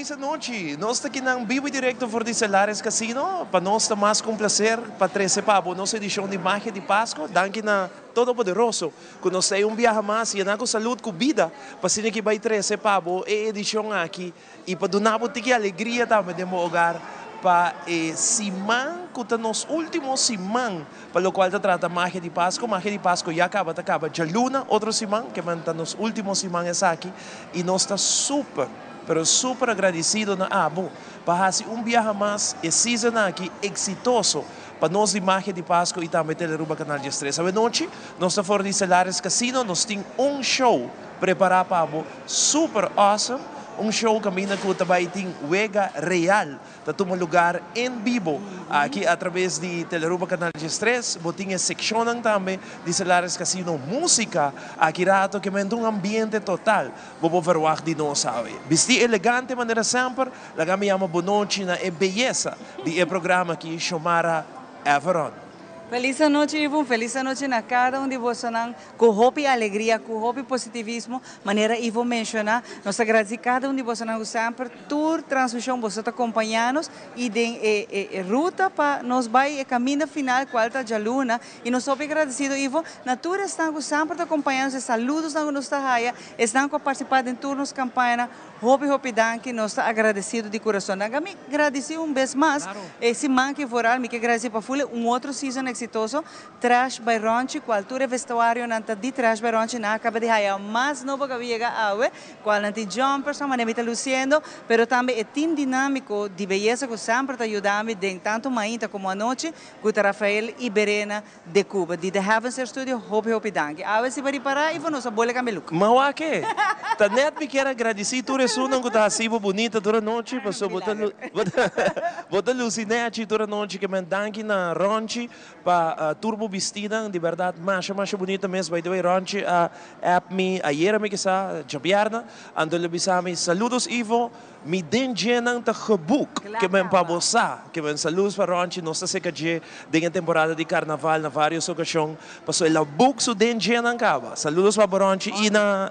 feliz noche. Nós aqui na vivo e direto for de Celares Casino. Para nós está mais com prazer para 13 pavo. Nossa edição de Magia de Páscoa. Danke na Todo-Poderoso. Que nós temos viaje mais e na saúde com vida. Para ser que vai 13 pavo. E edição aqui. E para donar a alegria também de meu hogar. Para Simão, que está nos últimos Simão, para o qual se trata Magia de Páscoa. Magia de Páscoa já acaba. Já Luna, outro Simão, que está nos últimos Simão aqui. E nós está super, pero super agradecido na Abo. Para fazer viaje mais e season aqui exitoso. Para nós de Magia de Páscoa e também Teleruba Canal de Estrela. Essa noite, nós estamos fora de Celares Casino. Nós temos show preparado para super awesome. Show caminha que também tem Wega Real, está um lugar em vivo, aqui através de Teleruba Canal de Estrés, botinha secção também de Celares Casino Música, aqui rato que manda ambiente total, vou ver o de nós sabe. Vestir elegante maneira sempre, lá me chama boa noite na beleza de programa que chamara Everon. Feliz noite, Ivo. Feliz noite na cada de vocês, com hope e alegria, com hope e positivismo. Maneira Ivo menciona, nós agradecemos cada de vocês sempre, tour transmissão, vocês acompanhando e de ruta para nós vai caminho final, quarta de luna. E nós somos agradecidos, Ivo. Na tour estão sempre acompanhando, saludos na nossa raia, estão participando em turnos campanha. Hope, danke, nós estamos agradecidos de coração. Nós agradecemos vez mais, claro. Esse manque foral, me que agradecer para Fule, outro season exitoso, Trash by Ronchi, cultura vestuário, nanta de Trash by Ronchi, na acaba de haya mais novo que viega awe, qual nanti jumpers, na manebita luciendo, pero também é team dinâmico de beleza que sempre está ajudando, de tanto Mainta como a noite, com Rafael e Berena de Cuba, de The Heavens Studio, Hope, danke. Awe se vai parar e vamos a bola cameluco. Mau que? Tá net me quero agradecer, tu resundam que tá assim bonita toda noite, passou bota lucinete toda noite que me danke na Ronchi, para turbo vestida, de verdade, mais bonita mesmo, by the way, Ronchi, app me, ayer me que sa, Jabiarna, ando le bisami, saludos Ivo, mi den genang ta gebuk, que me pabosa, que me saludos para Ronchi, não sei se que je, denha temporada de carnaval, na várias ocasiões, passou ela book su den genang kaba, saludos para Ronchi, e na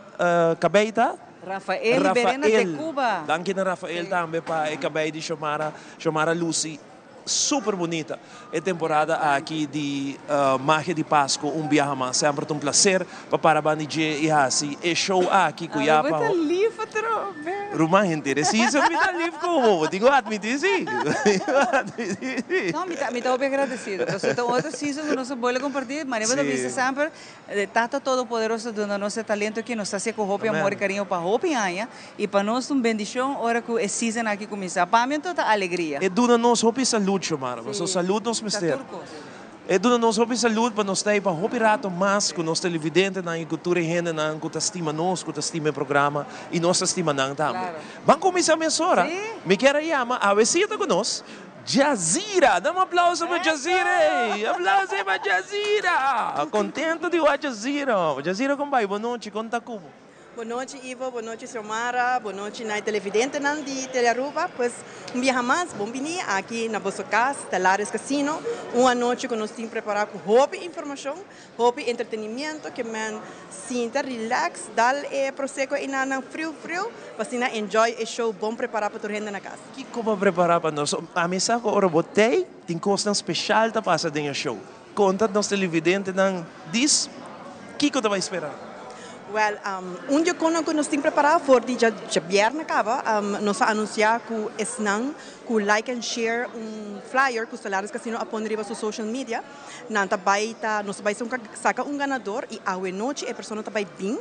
Cabeita, Rafael Berena de Cuba. Danke na Rafael também para acabei de chamar a Lucy. Super bonita. É temporada aqui de Magia de Páscoa, viaje mais. Sempre um prazer para parabéns e assim. É show aqui com Yapa. Você está livre, Rumah interessante, me está livre como? Digo, admitir sim. Não, me está bem agradecido. Você tem outro season que nós vamos compartilhar, mas eu vou sempre Tata Todo-Poderoso do nosso talento que nos está com hope, amor e carinho para hope e para nós uma bendição hora que o season aqui começa. Para mim toda alegria. É duna nós hope saúde, Mara. So saúde nos mister. É duna nós hope saúde para nós ter para hope rato mais com nós televidente na cultura e renda na que estima nós, que estima o programa e nós estima não também. Vamos começar a mensura. Me quero chamar a visita com nós. Jazira, dá um aplauso para Jazira! Aplauso para Jazira! Contento de ver Jazira. Jazira, como vai? Boa noite, conta como. Boa noite, Ivo. Boa noite, Xiomara. Boa noite, na televidente de Teleruba. Pues, viaje mais, bom venir aqui na vossa casa, Celares Casino. Uma noite que nós temos preparado com hope informação, hope entretenimento, que man sinta relax, dal prosecco e na frio, para enjoy o show bom preparado para toda gente na casa. Que como preparar para nós? A mesa que eu botei tem coisa especial para passar dentro do show. Conta nos televidente não diz que você vai esperar. Well, dia que nós temos preparado for de Jabiarna acaba, nós anunciar que esnan, que like and share flyer que o Celares Casino apon riba sa social media, nanta baita, nós vai saca ganador e a noite a pessoa vai bem,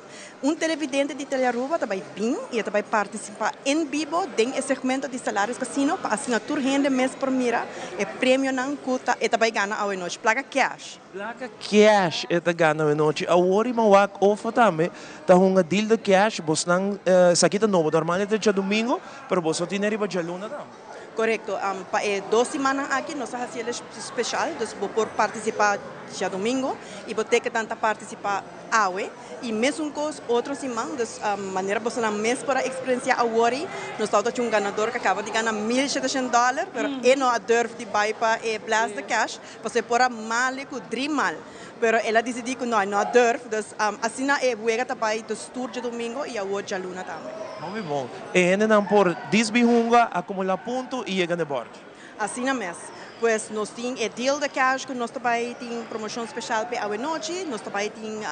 televidente de Teleruba vai bem e vai participar em vivo dentro do segmento de Celares Casino para assinatura rende mês por mira, e prêmio não custa e vai ganhar a noite, placa cash. Placa cash e ganhar a noite, a hora mawak offer também. Tá um deal de cash, você não saquita novo, normalmente é domingo, mas você tem riba de luna não. Correto, para 2 semanas aqui nós fazemos especial, então vou por participar já domingo e vou ter que tentar participar awe e mesmo com os outros irmãos, de maneira você não mesmo para experienciar a worry, nós estamos um ganador que acaba de ganhar $1.700, mas ele não durve de buy para e blast de cash, você pode mal com mal. Pero ela decidiu que não durve, então assim é buega também do tour de domingo e a outra luna também. Muito bom. E ainda não por desbihunga, acumular ponto e chegar de bordo. Assim mesmo. Pues nós temos o deal de cash, que nós também temos promoção especial para a noite, nós também temos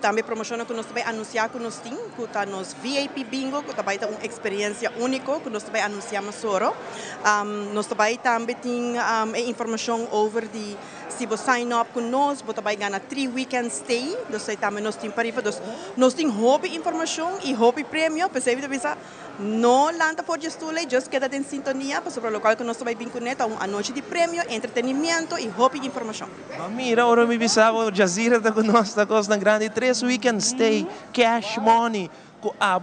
também promoção que nós também anunciar que nós temos, que está nos VIP bingo, que também é uma experiência única, que nós também anunciamos soro. Nós também temos informação over de se você sign up com nós, você também ganha 3 weekend stay, então também nós temos para isso. Nós temos hobby informação e hobby prêmio, para você pensar, não lanta por gestule, just queda em sintonia, para sobre o local que nós também vinculamos a noite de prêmio, entretenimento e hobby informação. Mira, ora mi bisavo, Jazeera está conosco, na grande 3 weekend stay, cash money.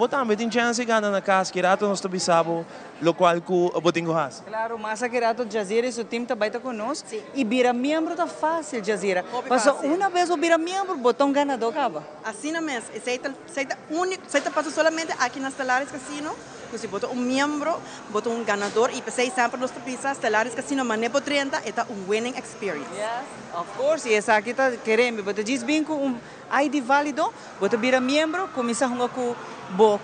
Também tem chance de ganhar na casa, que rato nós bisavo, lo qual que botinho has. Claro, mas que rato Jazeera e seu time também está conosco. E vira membro tá fácil, Jazeera. Passou uma vez o vira membro, botão ganador acaba. Assim mesmo, você passa solamente aqui na Stellaris Casino, que se bota membro, bota ganador e pensei sempre nos pisas Stellaris Casino, mas nem por 30, é winning experience. Yes, of course, e essa aqui está querendo, bota diz bem com ID válido, bota vira membro, começa com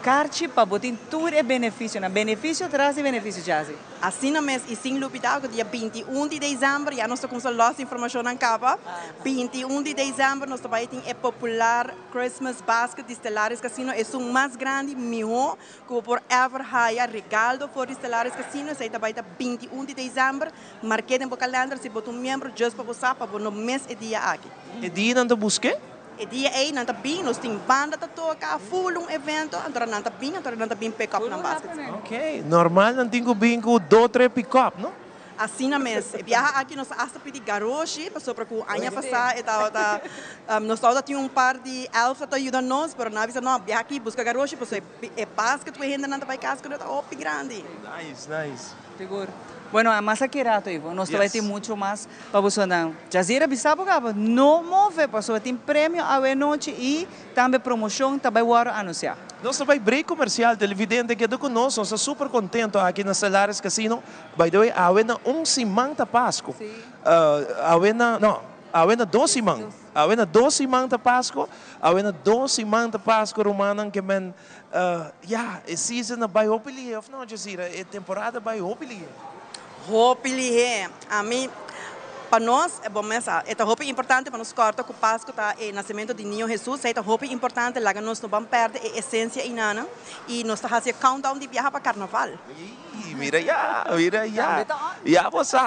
carte para botar tudo é benefício, benefício traz benefício já. Assim mesmo, e sem dúvida, que dia 21 de dezembro, já nós estamos com a informação na capa. 21 de dezembro, nós também temos o popular Christmas Basket de Stellaris Casino, é o mais grande, melhor, que por ever hire regalo for Stellaris Casino, isso também está 21 de dezembro, marquei no calendário, se botar membro, just para você, para no mês e dia aqui. E dia não te busque? E dia aí, nós temos banda que toca, full evento, então nós temos pick-up na basket. Ok, normal não tenho bingo 2, 3 pick-up, não? Assim mesmo. Viaja aqui, nós hasta pedir garoche, passou para o ano passado, nós tínhamos par de alfa que ajuda nós, mas não avisa, não, viaja aqui, busca garoche, porque é basket, que ainda não vai casca, não está grande. Nice. Seguro. Bueno, más aquí rato, Ivo. Nós vai ter muito mais para você não. Jazeera bisabo gaba, não move, passou tem prêmio a noite e também promoção, também vou anunciar. Nós também break comercial televidente que é conosco, nós estamos super contentos aqui na Stellaris Casino. By the way, há um semana Páscoa. Há 2 semanas. Há 2 semanas Páscoa, há 2 semanas Páscoa romana que men é season vai opili, of não, Jazeera, é temporada vai opili. Hopefully, a mim, para nós, é bom mesmo, é roupa importante para nós cortar que o Páscoa tá o nascimento de Niño Jesus, é roupa importante, lá que nós não vamos perder a essência inana e nós estamos fazendo countdown de viajar para Carnaval. Mira já você.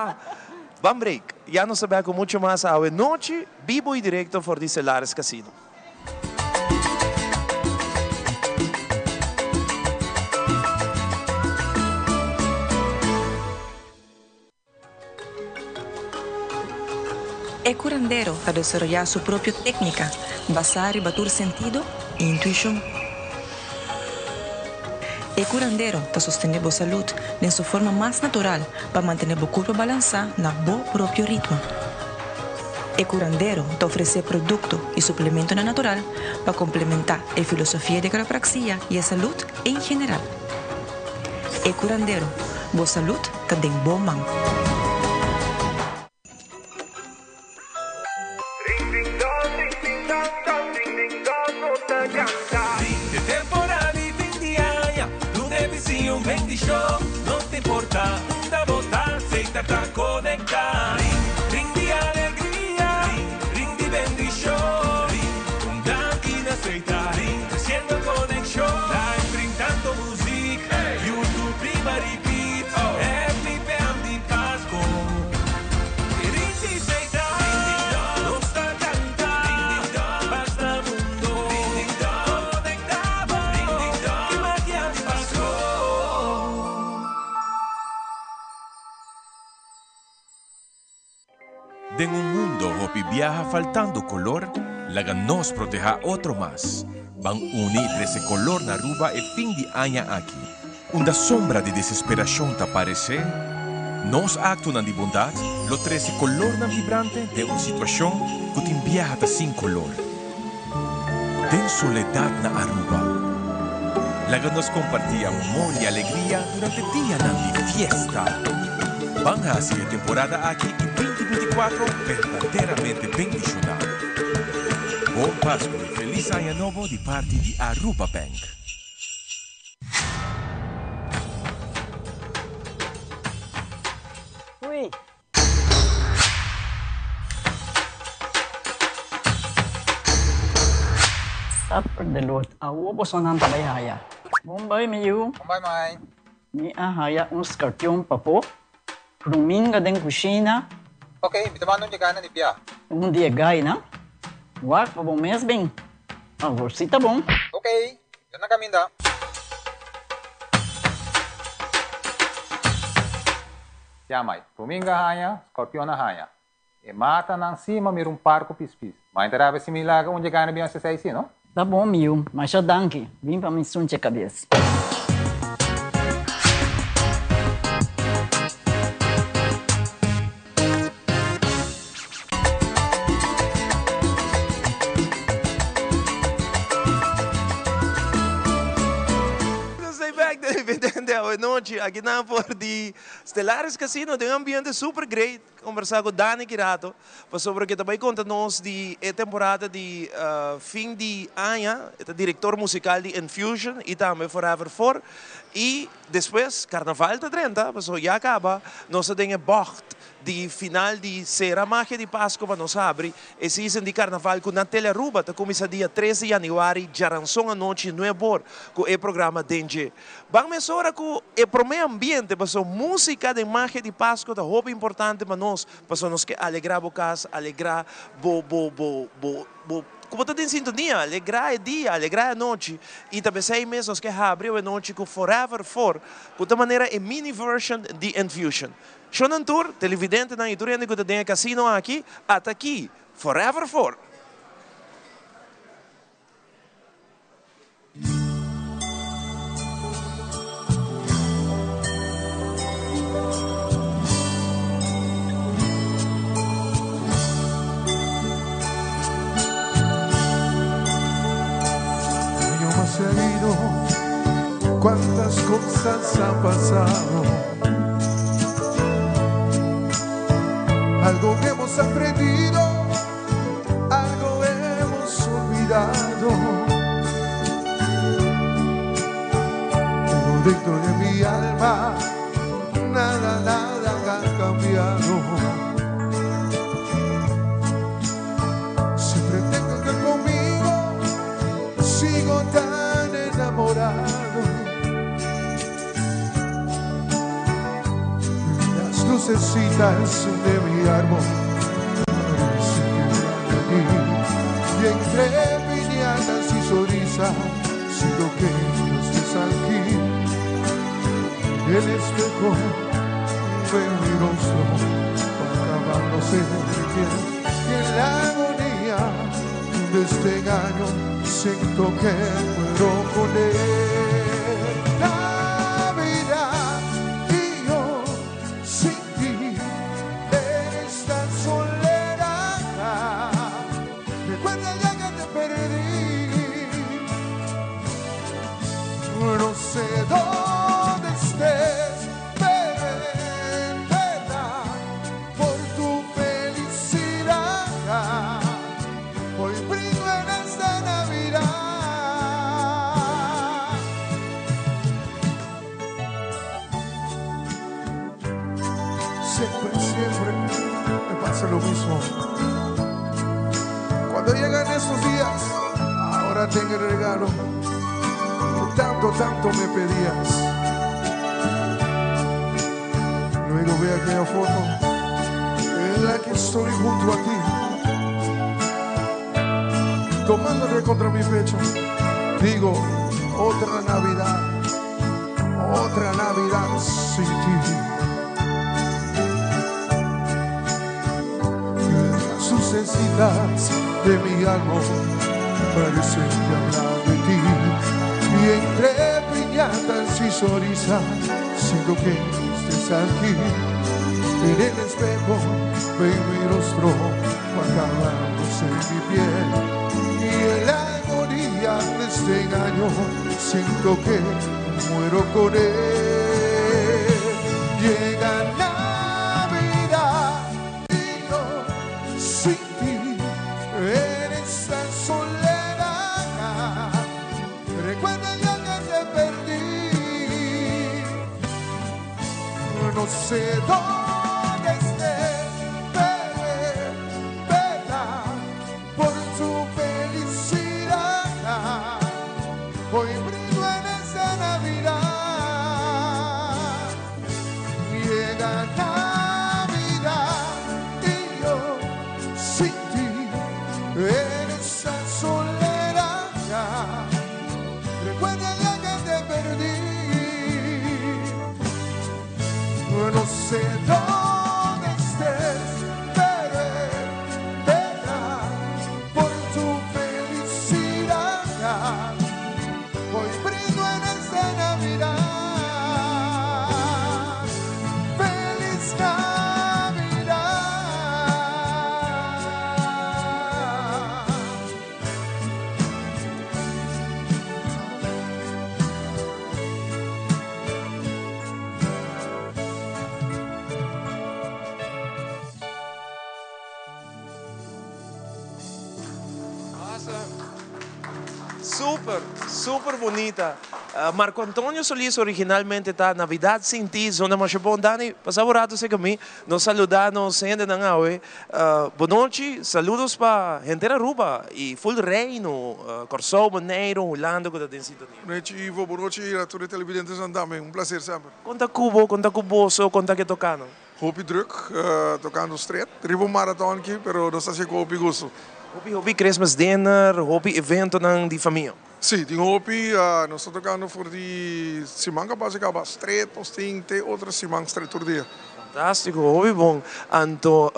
Vamos break. Já nos sabemos com muito mais a noite, vivo e direto for de Stellaris Casino. El curandero a desarrollar su propia técnica basada en batur sentido e intuición. El curandero te sostiene la salud en su forma más natural para mantener el cuerpo balanceado en su propio ritmo. El curandero te ofrece productos y suplementos natural para complementar la filosofía de quiropraxia y la salud en general. El curandero, la salud está en buen mano. No te importa, da votar, aceita para conectar. Ring de alegría, ring de bendición. Un danquín aceita, haciendo conexión. Live brindando música, YouTube prima repeat. Happy family Pasco. Ring de aceita, no está cantando. Basta mundo, conectado. Que magia de Pasco. En un mundo que viaja faltando color, la nos proteja otro más. Van unir ese color na ruba el fin de año aquí. Una sombra de desesperación te aparece. Nos actúan de bondad, lo 13 color na vibrante de una situación que te viaja sin color. den soledad na Aruba. Laga nos compartía amor y alegría durante el día de fiesta. Van a ser temporada aquí en 2024 verdaderamente bendicional. Bom Pascua e feliz Año Novo de parte de Aruba Bank. Uy. Sapper de lot, awo po sa nang tabayaya. Bombay mayu, Kumbay, May. ni ahaya un skartyong papo. Prumin ka den kusina, Okay, bitaman niya ka na ni Pia. un dia gay na. Wak pa bong mes bing. Sita bong. Okay, yan na kami da. Ya, May. Kuminga haya, Scorpio na haya. E mata ng sima mirong parko pispis. Mainterabe si Milaga unja ka na biyan sa saisi, no? Tá bom, miu, mas já danke. Vim pra me sunte a cabeça. Stay back, David. Hoy noche, aqui na por de Stellaris Casino, tem um ambiente super great. Conversar com Dani Kirato, sobre que também conta-nos de temporada de fim de ano, diretor musical de Infusion e também Forever 4. E depois, Carnaval de 30, já acaba, nós temos Bocht, de final de Serra Magia de Páscoa, para nós abrir, e season de Carnaval com Natália Ruba, que começa dia 13 de janeiro, Jaranson à noite, no Ebor, com o programa DNG. Vamos agora com o meio ambiente, para música de Magia de Páscoa, é muito importante para nós que alegrar o casa, alegrar como está em sintonia, alegrar o dia, alegrar a noite. E também 6 meses que abriu a noite com Forever 4, com de maneira a mini version de Infusion. Shonan Tour, televidente na Ituriana que tem casino aqui, até aqui, Forever 4. Seguido, cuántas cosas han pasado, algo que hemos aprendido, algo hemos olvidado, pero dentro de mi alma nada ha cambiado. Siempre tengo que conmigo, sigo tan enamorado. Las lucecitas de mi árbol parecen que van allí, y entre piñatas y sonrisas siento que no estés aquí. En el espejo veo mi rostro acabándose de piel, y en la agonía de este engaño siento que puedo con él. Navidad y yo sin ti en esta soledad. Recuerda ya que te perdí. No sé dónde estés, pero en verdad por tu felicidad hoy brindo en esta Navidad. Siempre me pasa lo mismo. Cuando llegan estos días, ahora tengo el regalo que tanto me pedías. Luego ve aquella foto en la que estoy junto a ti, tomándote contra mi pecho. Digo, otra Navidad sin ti. Las lucecitas de mi alma parecen que hablan de ti, y entre piñatas y sonrisas siento que estés aquí. En el espejo veo mi rostro acabándose en mi piel, y en la agonía este engaño, siento que muero con él. Llega Navidad y yo sin ti en esta soledad. Recuerda el día que te perdí. No sé dónde estés, vela por tu felicidad. Hoy brindo en esta Navidad. Llega Navidad y yo sin ti en esa soledad. Recuerda el día que te perdí. No sé dónde estés, pero espera por tu felicidad. Hoy brindo en esta Navidad. ¡Feliz Navidad! Super, super bonita. Marco Antonio Solís originalmente está Navidad Sin Ti, zona Machapon. Dani, pasaba rato sé que nos saludamos, gente de Nangawe. Boa noite, saludos para gente de Aruba e full reino, Corsou, Maneiro, Holanda, que está em sintonia. Boa noite, Ivo. Boa noite a todos os televidentes andame. Um prazer sempre. Conta Cuboso, conta que tocando. Hopi druk, tocando street. Ribo marathon aqui, pero não está com hopi gosto. Hopi Christmas dinner, hopi evento ng di família. Sim, tem hopi, nós estamos tocando por de semana básica, street, posting, te outra semana street por dia. Fantástico, hopi bom. Anto,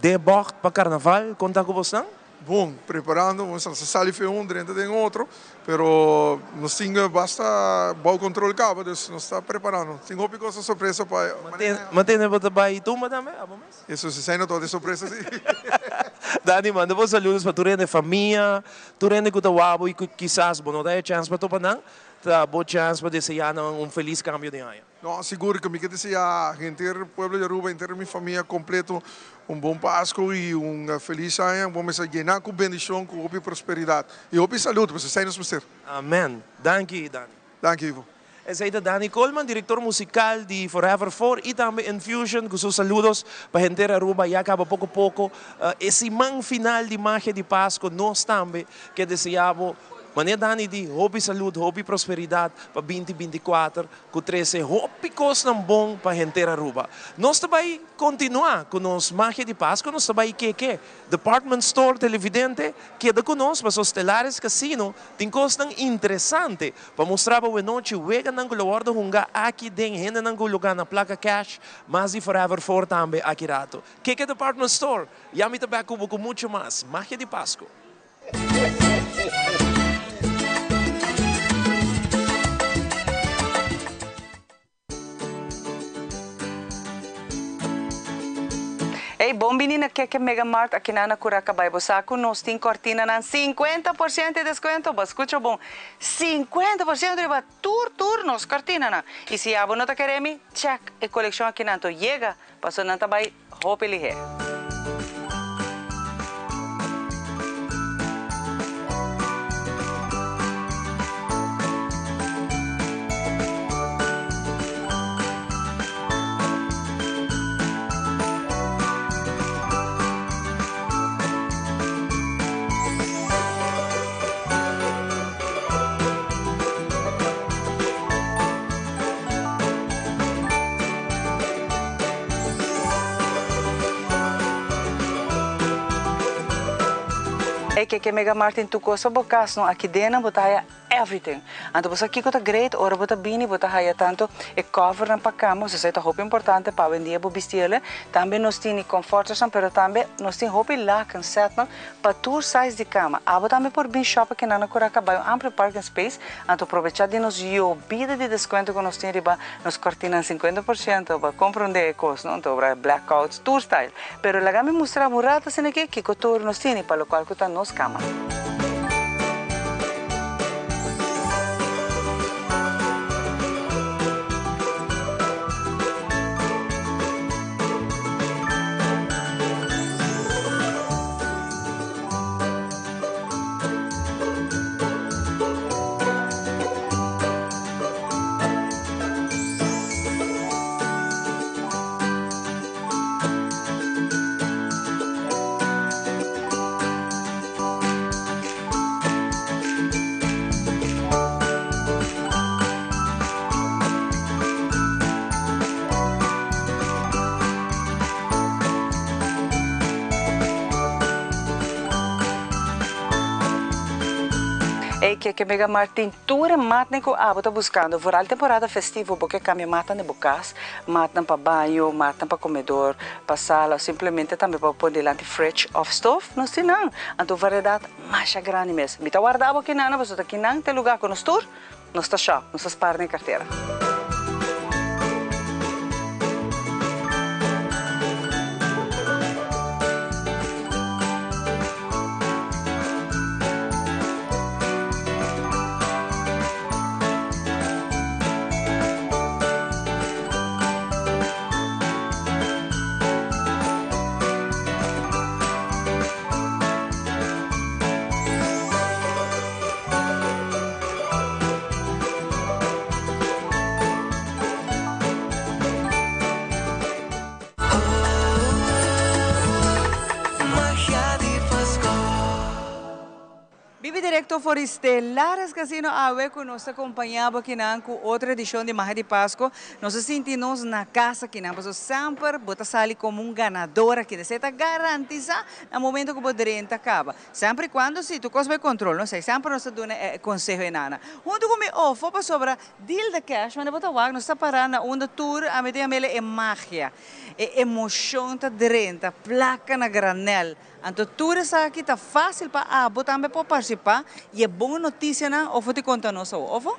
de bocht para carnaval, conta Cuboso? Bom, preparando, vamos a salir um, dentro tem outro, pero nós temos basta bom controle cabo, então nós está preparando. Tem hopi coisa surpresa para. Mantém bota vai tu, madame? Isso se sai não toda surpresa sim. Dani, manda vos saludos para tu de família, tu de Cutawabo e quizás, bom, não dá chance para tu panang, tá boa chance para desejar feliz cambio de ano. Não, seguro que me quer dizer a gente do pueblo de Aruba, inteira minha família completo, bom Páscoa e feliz ano, vamos llenar com bendição, com prosperidade. E saúde, para vocês nos ser. Amém. Danke, Dani. Danke, Ivo. Esse é Dani Coleman, diretor musical de Forever 4 e também Infusion, com seus saludos para a gente de Aruba. E acaba pouco a pouco esse man final de magia de Páscoa, nós também que desejamos. Mané Dani di, hopi saúde, hopi prosperidade para 2024, com 13, hopi coisa bom para a gente de Aruba. Nós também continuar com nós magia de Páscoa, nós também que Department Store televidente, que é conosco, para os telares casino, tem coisa interessante para mostrar para a noite, wega nang lugar de hunga aqui den, gente nang lugar na placa cash, mas de Forever 4 também aqui rato. Que é Department Store? E a mim também com muito mais, magia de Páscoa. Ei, bom menina, que Mega Mart aqui na Curacabay. Você nós tem cortina na 50% de desconto. Mas escuta bom, 50% de tour nos cortina na. E se a não tá querendo, check a coleção aqui na to chega, passou na também roupa ligeira. Que Mega Martin tu coisa bocas no aqui dentro botar everything. Então você aqui tá great, ora botar bini, botar aí tanto e cover na para cama, isso é roupa importante para vender bo vestido. Também nós tem confortação, pero também nós tem roupa lá can set no para tour size de cama. Abo também por bin shop aqui na Curacabay, amplo parking space, então aproveitar de nos vida de desconto que nós tem riba, nos cortinas 50% para compreender coisas, não? Então para blackouts, tour style. Pero lá me mostrar murata sendo que tour nós tem para o qual que tá nos cama. Ei, que Mega Martin, ture matne ko abo tá buscando. Voral temporada festivo, porque cambia matan de bocas, matan para banho, matan para comedor, para sala, simplesmente também para pôr delante fridge off stove, não sei não. Então variedade mais grande mesmo. Mita guardava aqui na você tá aqui não tem lugar com nós tour, nós tá shop, nós tá par na carteira. Directo for Estelares Casino Awe, que nos acompanhava aqui com outra edição de Magia de Páscoa. Nós sentimos na casa aqui, nós sempre bota sali como ganador aqui, de certa garantiza no momento que o dirente acaba. Sempre quando se tu vai controle, não sei, sempre nós damos conselho em nada. Junto com o foi para sobre deal de cash, mas bota wag, nós está parando na onda tour, a meter a mele é magia, é emoção tá dirente, placa na granel. Então, tudo isso aqui está fácil para também para participar e é boa notícia, não? Ou te conta nosso, ou?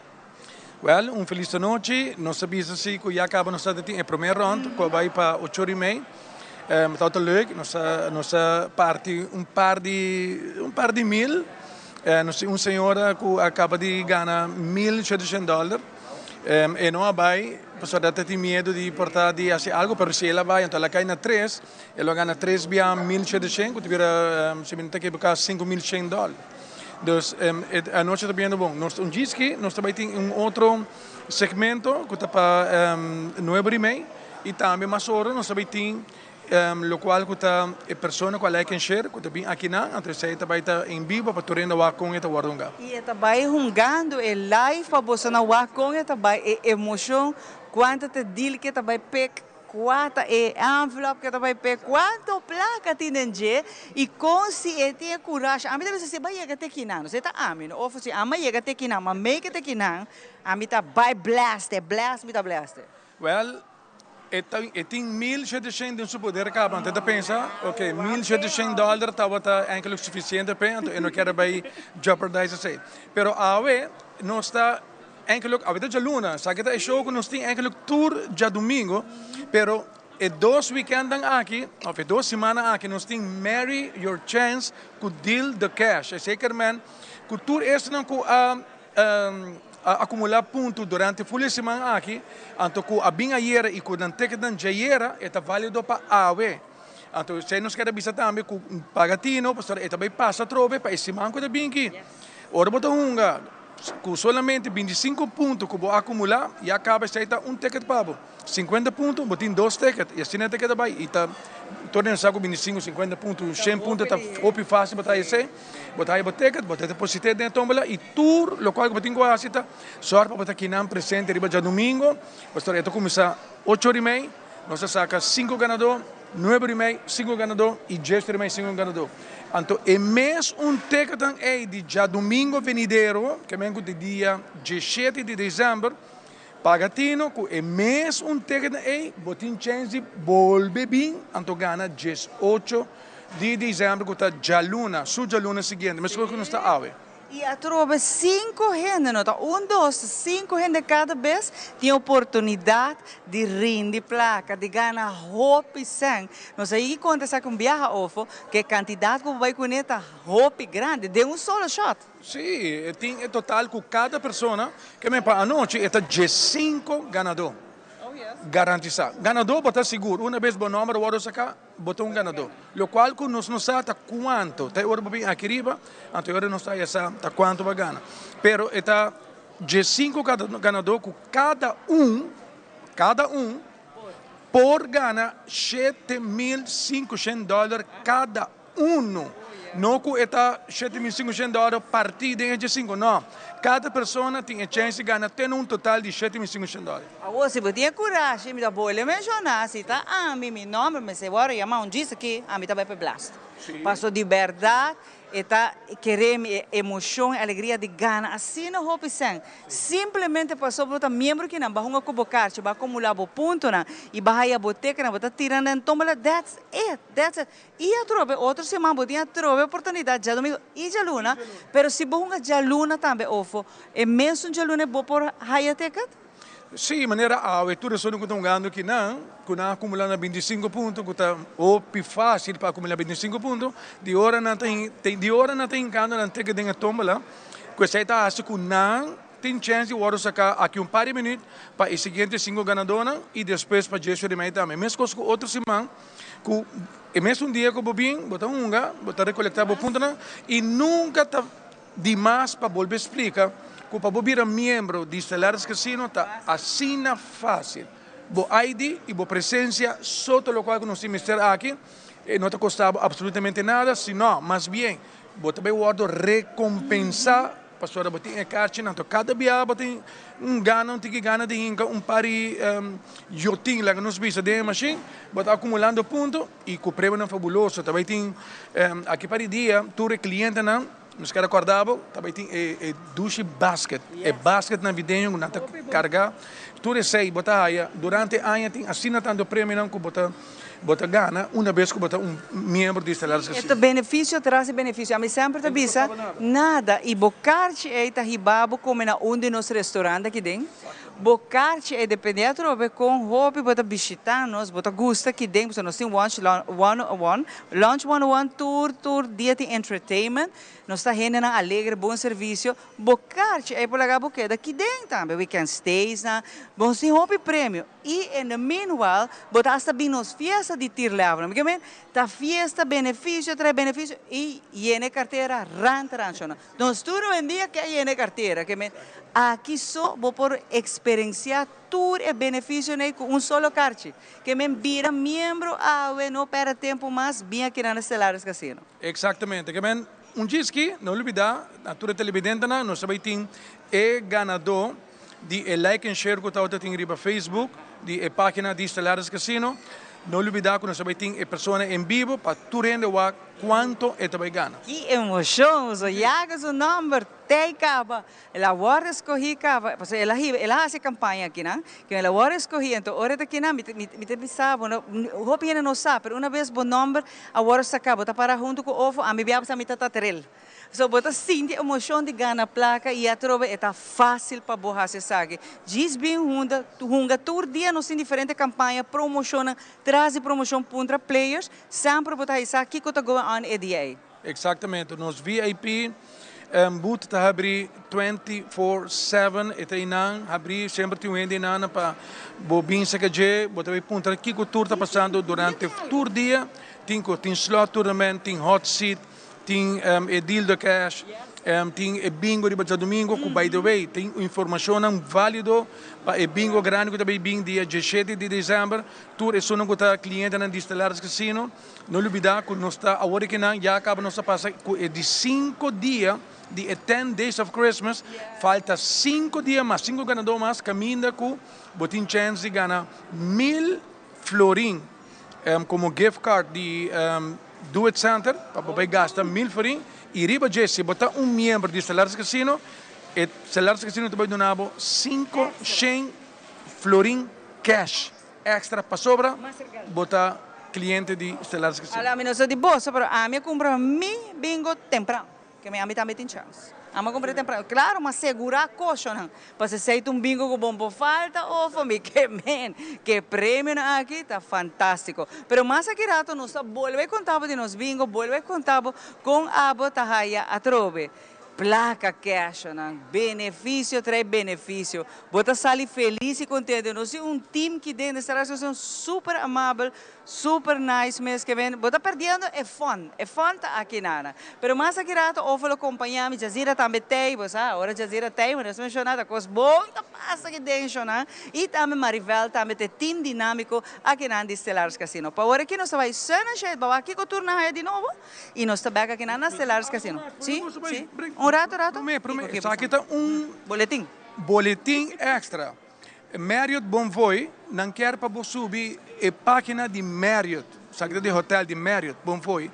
Well, feliz noite. Nós sabemos assim que já acaba nossa primeira round, que vai para 8h30. Está leuk. Nossa parte par de mil. Senhora que acaba de ganhar $1.700. E não vai, pessoa tem medo de portar de fazer algo, mas se ela vai, então ela cai na 3, ela ganha 3 via 1.700, que tiver, se me tem que buscar $5.100. Então, a noite está bem bom. Nós diz que nós também temos outro segmento que está para 9h30 e também mais hora nós também temos lo qual que está a pessoa que like and share, que está bem aqui na, então você também está em vivo para tornar o com esta guardonga. E também jogando é live para você na com e também é emoção, quanto te deal que também pega, quanto é envelope que também pega, quanto placa tem de e com se tem coragem. A mim deve ser vai chegar até aqui não, você está a mim, ou se a mim chega até aqui não, mas make até aqui não, a mim tá by blast, me tá blast. Well, e tem $1.700 de seu poder acaba. Então, você pensa, ok, $1.700 estava ainda suficiente para eu não quero vai jeopardize isso. Pero a nós está ainda a vida de luna, sabe que é show que nós tem ainda tour já domingo, pero e 2 weekends aqui, ou 2 semanas aqui, nós tem Marry Your Chance com deal the cash. É seguramente que o tour este não com acumular pontos durante a full semana aqui, então com a binha iera e com a ticket da iera é válido para a AWE. Então se nós queremos visitar também com pagatino, pastor, é também passa trove para esse manco da binha aqui. Ora bota unga com solamente 25 pontos que vou acumular e acaba aceita ticket para 50 pontos, botin 2 tickets e assim é ticket vai e tá torna saco 25, 50 pontos, 100 pontos tá opi fácil para esse. Botar aí ticket, botar depositado dentro tombola e tour, lo qual botin com a cita, sorte para botar aqui não presente riba já domingo. Pastor, então começa 8h30, nós saca 5 ganador, 9h30, 5 ganador e 10h30, 5 ganador. Então, é mês ticket aí de já domingo venideiro, que vem de dia 17 de dezembro, pagatino, que é mês ticket aí, botin chance volve bem, então gana 18 de dezembro, que está já luna, su já luna seguinte, mas que não está ave. E a trova 5 gente, não tá? 1, 2, 5 gente cada vez tem oportunidade de render placa, de ganhar roupa e sangue. Não sei o que acontece com viaja ofo, que a quantidade que vai conectar roupa grande de solo shot. Sim, tem total com cada pessoa, que me para a noite, está 15 ganador. Garantizar. Ganador bota seguro. Uma vez bom número, o outro saca, botou ganador. Lo qual que nós não sabe quanto. Tem hora para aqui riba, anterior não sabe tá quanto vai ganhar. Pero está 15 ganador com cada um por ganhar $7.500 cada um. Não que está $7.500 partido de 5, não. Cada pessoa tem a chance de ganhar até um total de $7.500. Se você tem coragem, me dá boa mencionar, se tá a mim, meu nome, mas agora chamar disso aqui, a mim também para blast. Passou de verdade, está querer emoção, alegria de gana. Assim não hopi sen. Simplesmente passou para membro que não bahunga com bocar, vai acumular o ponto na e vai a boteca na botar tirando em tombola. That's it. That's it. E a trove outro semana botinha trove oportunidade já domingo e já luna. Pero se bahunga já luna também ofo. E mesmo já luna é bom por high ticket. Sim, maneira a abertura só não contando que não acumulando 25 pontos, que está opi fácil para acumular 25 pontos, de hora não tem canto não tem que ter tombola, que você está acho que não tem chance de hora sacar aqui par de minutos para o seguinte 5 ganadores e depois para Jesus de meio também. Mesmo coisa que outro semana, que mesmo dia que eu bobinho, botar botar recolectar o ponto e nunca está demais para volver explicar. Para bobir membro de Stellaris Casino está assim fácil. Bo ID e bo presença, só o qual que nós temos aqui, não está custando absolutamente nada, senão, mais bem, bo também guardo recompensar, pastor, bo tem caixa, então cada dia bo tem gana de hinca, par de jotim lá que nós vimos de machine, bo está acumulando pontos e com prêmio fabuloso, também tem aqui para dia, tu cliente não. Nos quer acordar, também tem duche basket. É basket navideño, não está carga. Tu sei, botar aí, durante a ano tem assina tanto prêmio não que bota gana, uma vez que bota membro de Stellaris Casino. Este benefício traz benefício. A mim sempre te avisa, nada. E bocarte é ita hibabo como na de nos restaurante aqui dentro. Bocarte é dependente com roupa, bota visitar nós, bota gusta aqui dentro, nós temos lunch one tour, dia de entertainment, nós está rende na alegre, bom serviço. Bocarte é por lá porque daqui dentro também, weekend stays na, bom sim roupa e prêmio. E no meanwhile, bota hasta bem nos fiesta de tir leva, porque men, tá fiesta benefício, traz benefício e iene carteira ranchona. Nós tudo em dia que iene carteira, que men, aqui só vou por experienciar tudo é benefício né, com solo carte. Que me vira membro, não perde tempo mais, bem aqui na Stellaris Casino. Exatamente, que men, dia que, não olvidar, a tua televidente, nós também tem ganador de like and share que está tem riba Facebook, de página de Stellaris Casino. Não olvidar que nós também tem pessoas em vivo para tu render quanto é também gana. Que emoção, o Iagas o número, tem caba, ela agora escolhi caba, porque ela faz campanha aqui, né? Que ela agora escolhi, então hora daqui na, me pensava, o hopi não sabe, mas uma vez o número agora se acaba, tá para junto com o ovo, a minha viagem se me tá trel. So, bota sinti emoção de gana placa e a trova é fácil para borrar se sabe. Diz bem hunga todo dia nos diferentes campanhas, promoção, traz promoção para players, sempre botar isso aqui que está going on EDA. Exatamente, nos VIP, boot está abrir 24/7, eta inang abrir sempre tem um inang para bobin se que botar aí ponta aqui que o tour está passando durante o tour dia, tem slot tournament, tem hot seat. Tem deal de cash, tem bingo de basta domingo, que by the way, tem informação válida para o bingo grande que também bingo dia 17 de dezembro, tudo é só não está cliente na Stellaris Casino, não olvidar que nós está agora que não já acaba nossa passa de 5 dias de 10 days of Christmas, falta 5 dias mais, 5 ganadores mais, caminha com botin chance de ganhar 1000 florin como gift card de Do It Center, para gastar 1000 florin, e riba Jesse, botar membro de Stellaris Casino, e Stellaris Casino também donava 500 florin cash extra para sobra, botar cliente de Stellaris Casino. Allora, mi non so di bolsa, però a me compro bingo temprano, che a me também tem chance. A me compro temprano, claro, mas segurar coxa, não. Para se ser bingo com bom falta, ou me que prêmio aqui tá fantástico. Pero mais aqui rato nós volve contavo de nos bingo, volve contavo com a botahaya a trove. Placa cash, benefício traz benefício. Bota sali feliz e contente. Nós temos time que dentro dessa relação super amável, super nice mesmo que vem. Bota perdendo é fun tá aqui nada. Pero mais aqui rato ou falou acompanhar Jazira também tem, você agora Jazira tem, mas não mencionada coisa bom que passa aqui dentro, né? E também Marivel também tem time dinâmico aqui na Stellaris Casino. Para agora aqui nós vai cena cheio, vamos aqui com turno de novo e nós estamos aqui na Stellaris Casino. Sim, sim. Rato. Prometo. Aqui está boletim extra. Marriott Bonvoy não quer para subir a página de Marriott, sabe de hotel de Marriott Bonvoy.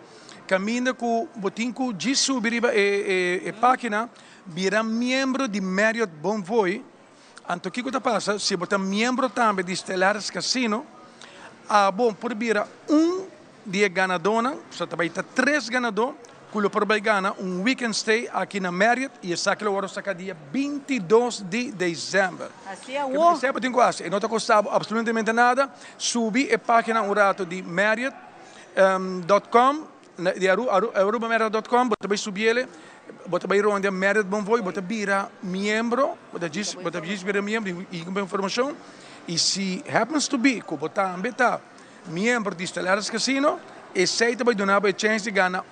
cammina com botinco de subir e página, vira membro de Marriott Bonvoy. Então, o que passa? Se você é membro também de Stellaris Casino, bom, por vir dia ganador, você vai ter 3 ganadores, que o vai ganhar weekend stay aqui na Marriott e essa que o saca dia 22 de dezembro. Assim é o. Você tem quase, e não está custando absolutamente nada. Subi a página de Marriott.com, de arubamarriott.com, você vai subir ele, você vai ir onde Marriott Bonvoy, você vira membro, você diz vira membro e com informação. E se happens to be, que você também está membro de Stellaris Casino, e você vai dar a chance de ganhar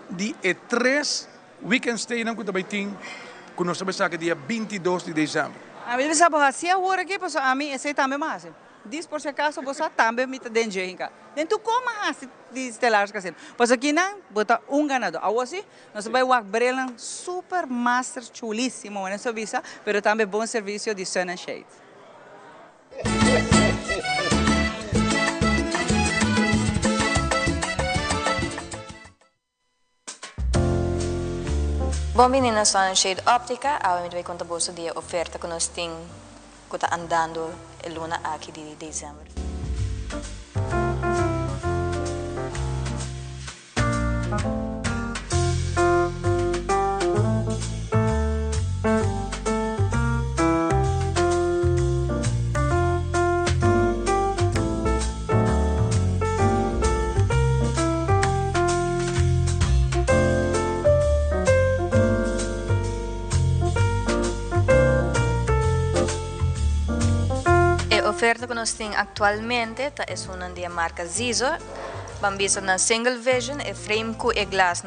de 3 weekend stay que você vai ter, que nós vamos sacar dia 22 de dezembro. A mim sabe assim a hora aqui, a mim esse também mais. Diz por se acaso você também me tem dinheiro. Então como assim de Stellaris Casino? Pois aqui não, bota ganador. Agora assim, nós vamos abrir super master chulíssimo, não é visa, mas também bom serviço de Sun and Shade. Bom, menina, Sunshade Óptica, a gente vai contar bolsa de oferta que nós temos que está andando a luna aqui de dezembro. A oferta que nós temos atualmente é uma da marca Zizo. Vamos ver na single vision e frame com e glass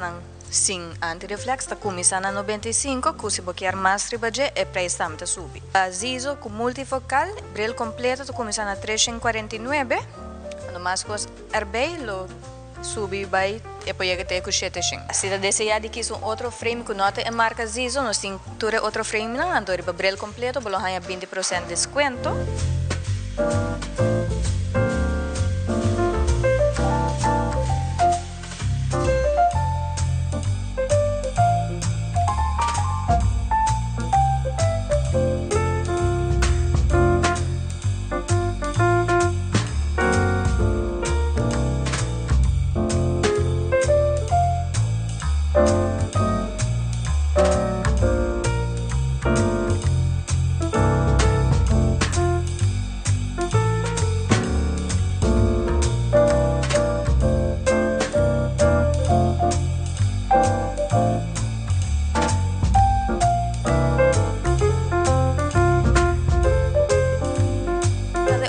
sem anti-reflex está começando a 95, que se você quer mais ribaje e preço também sube. A Zizo com multifocal, brilho completo está começando a 349, quando mais coisa RB, lo sube vai e poi che te cuscete shin. Se deseja de que um outro frame que nota é marca Zizo, nós temos outro frame não, então riba brilho completo, bolo ganha 20% de desconto.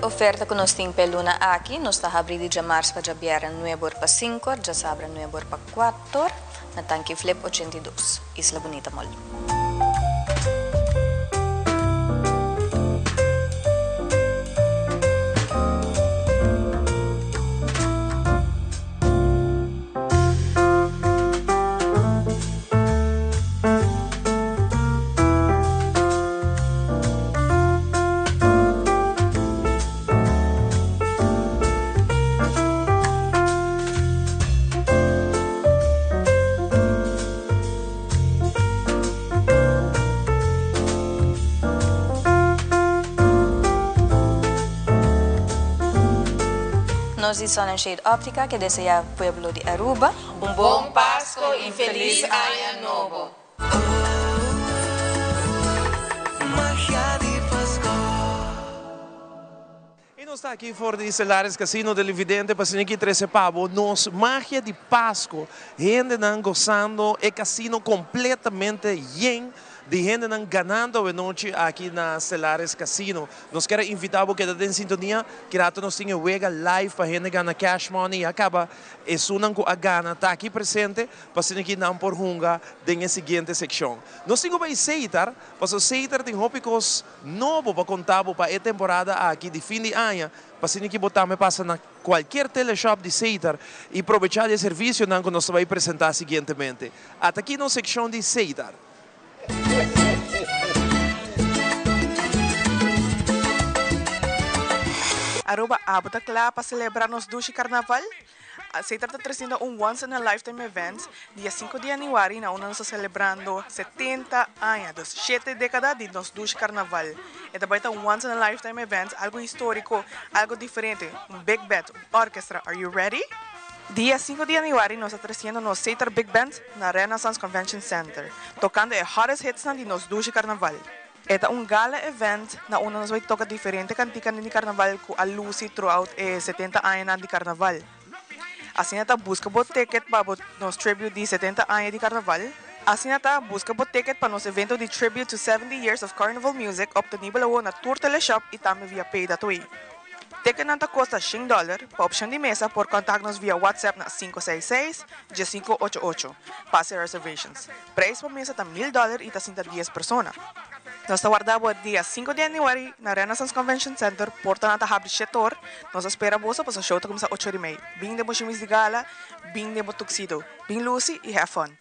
Oferta que nós temos pela luna aqui, nós está abrindo de março para jabiar 9 para 5, já sabra 9 para 4, na tanque flip 82, Isla Bonita Mall. Nós de Sunshade Óptica que deseja pueblo de Aruba bom Páscoa e feliz Ano Novo. E nós está aqui fora de Stellaris Casino del Evidente para aqui 13 pavo. Nos magia de Páscoa, gente não gozando, é casino completamente lleno de gente não ganhando a noite aqui na Stellaris Casino. Nós queremos invitar você a em sintonia, que nós temos wega live para gente ganhar cash money. Acaba, é uma que a gana está aqui presente, para aqui não por hunga na seguinte secção. Nós temos para aceitar, para aceitar tem hópicos novos para contar para a temporada aqui de fim de ano, para que botar me passa na qualquer teleshop de Seitar e aproveitar o serviço que nós vamos apresentar seguintemente. Até aqui na secção de Seitar. Aruba abota lá para celebrar nos duche carnaval. Se trata de un once in a lifetime event, dia 5 de januari, na una está celebrando 70 anos, dos 7 décadas de nos dos carnaval. Esta vai un once in a lifetime event, algo histórico, algo diferente, un big band, orquestra. Are you ready? Dia 5 de januari, nós estamos trazendo nos Seiter Big Band na Renaissance Convention Center, tocando os hottest hits de nos dos carnaval. Esta é gala event na onde nós vamos tocar diferentes cantigas de carnaval com a Lucy throughout 70 anos de carnaval. Assim, nós busca o ticket para nos tribute de 70 anos de carnaval. Assim, nós busca o ticket para nos evento de tribute to 70 years of carnival music obtenível na Tour Teleshop e também via Pay That Way. Ticket nanta custa $5 para opção de mesa por contato-nos via WhatsApp na 566-1588. Passe reservations. Preço para mesa está $1,000 e está 10 pessoas. Nós guardamos dia 5 de januari na Renaissance Convention Center, porta nata abre 7 horas. Nós esperamos para o show começar 8h30. Bem de chimis de gala, bem de tuxedo, bem Lucy e have fun.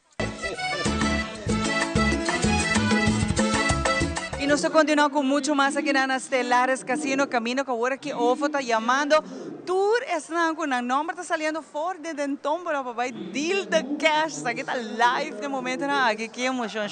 Y nos continuamos con mucho más aquí en Estelares Casino, camino que ahora que Ofo está llamando. Tour están con el nombre está saliendo fuera de dentón, pero papá, deal de cash, aquí está live de momento, aquí qué emoción,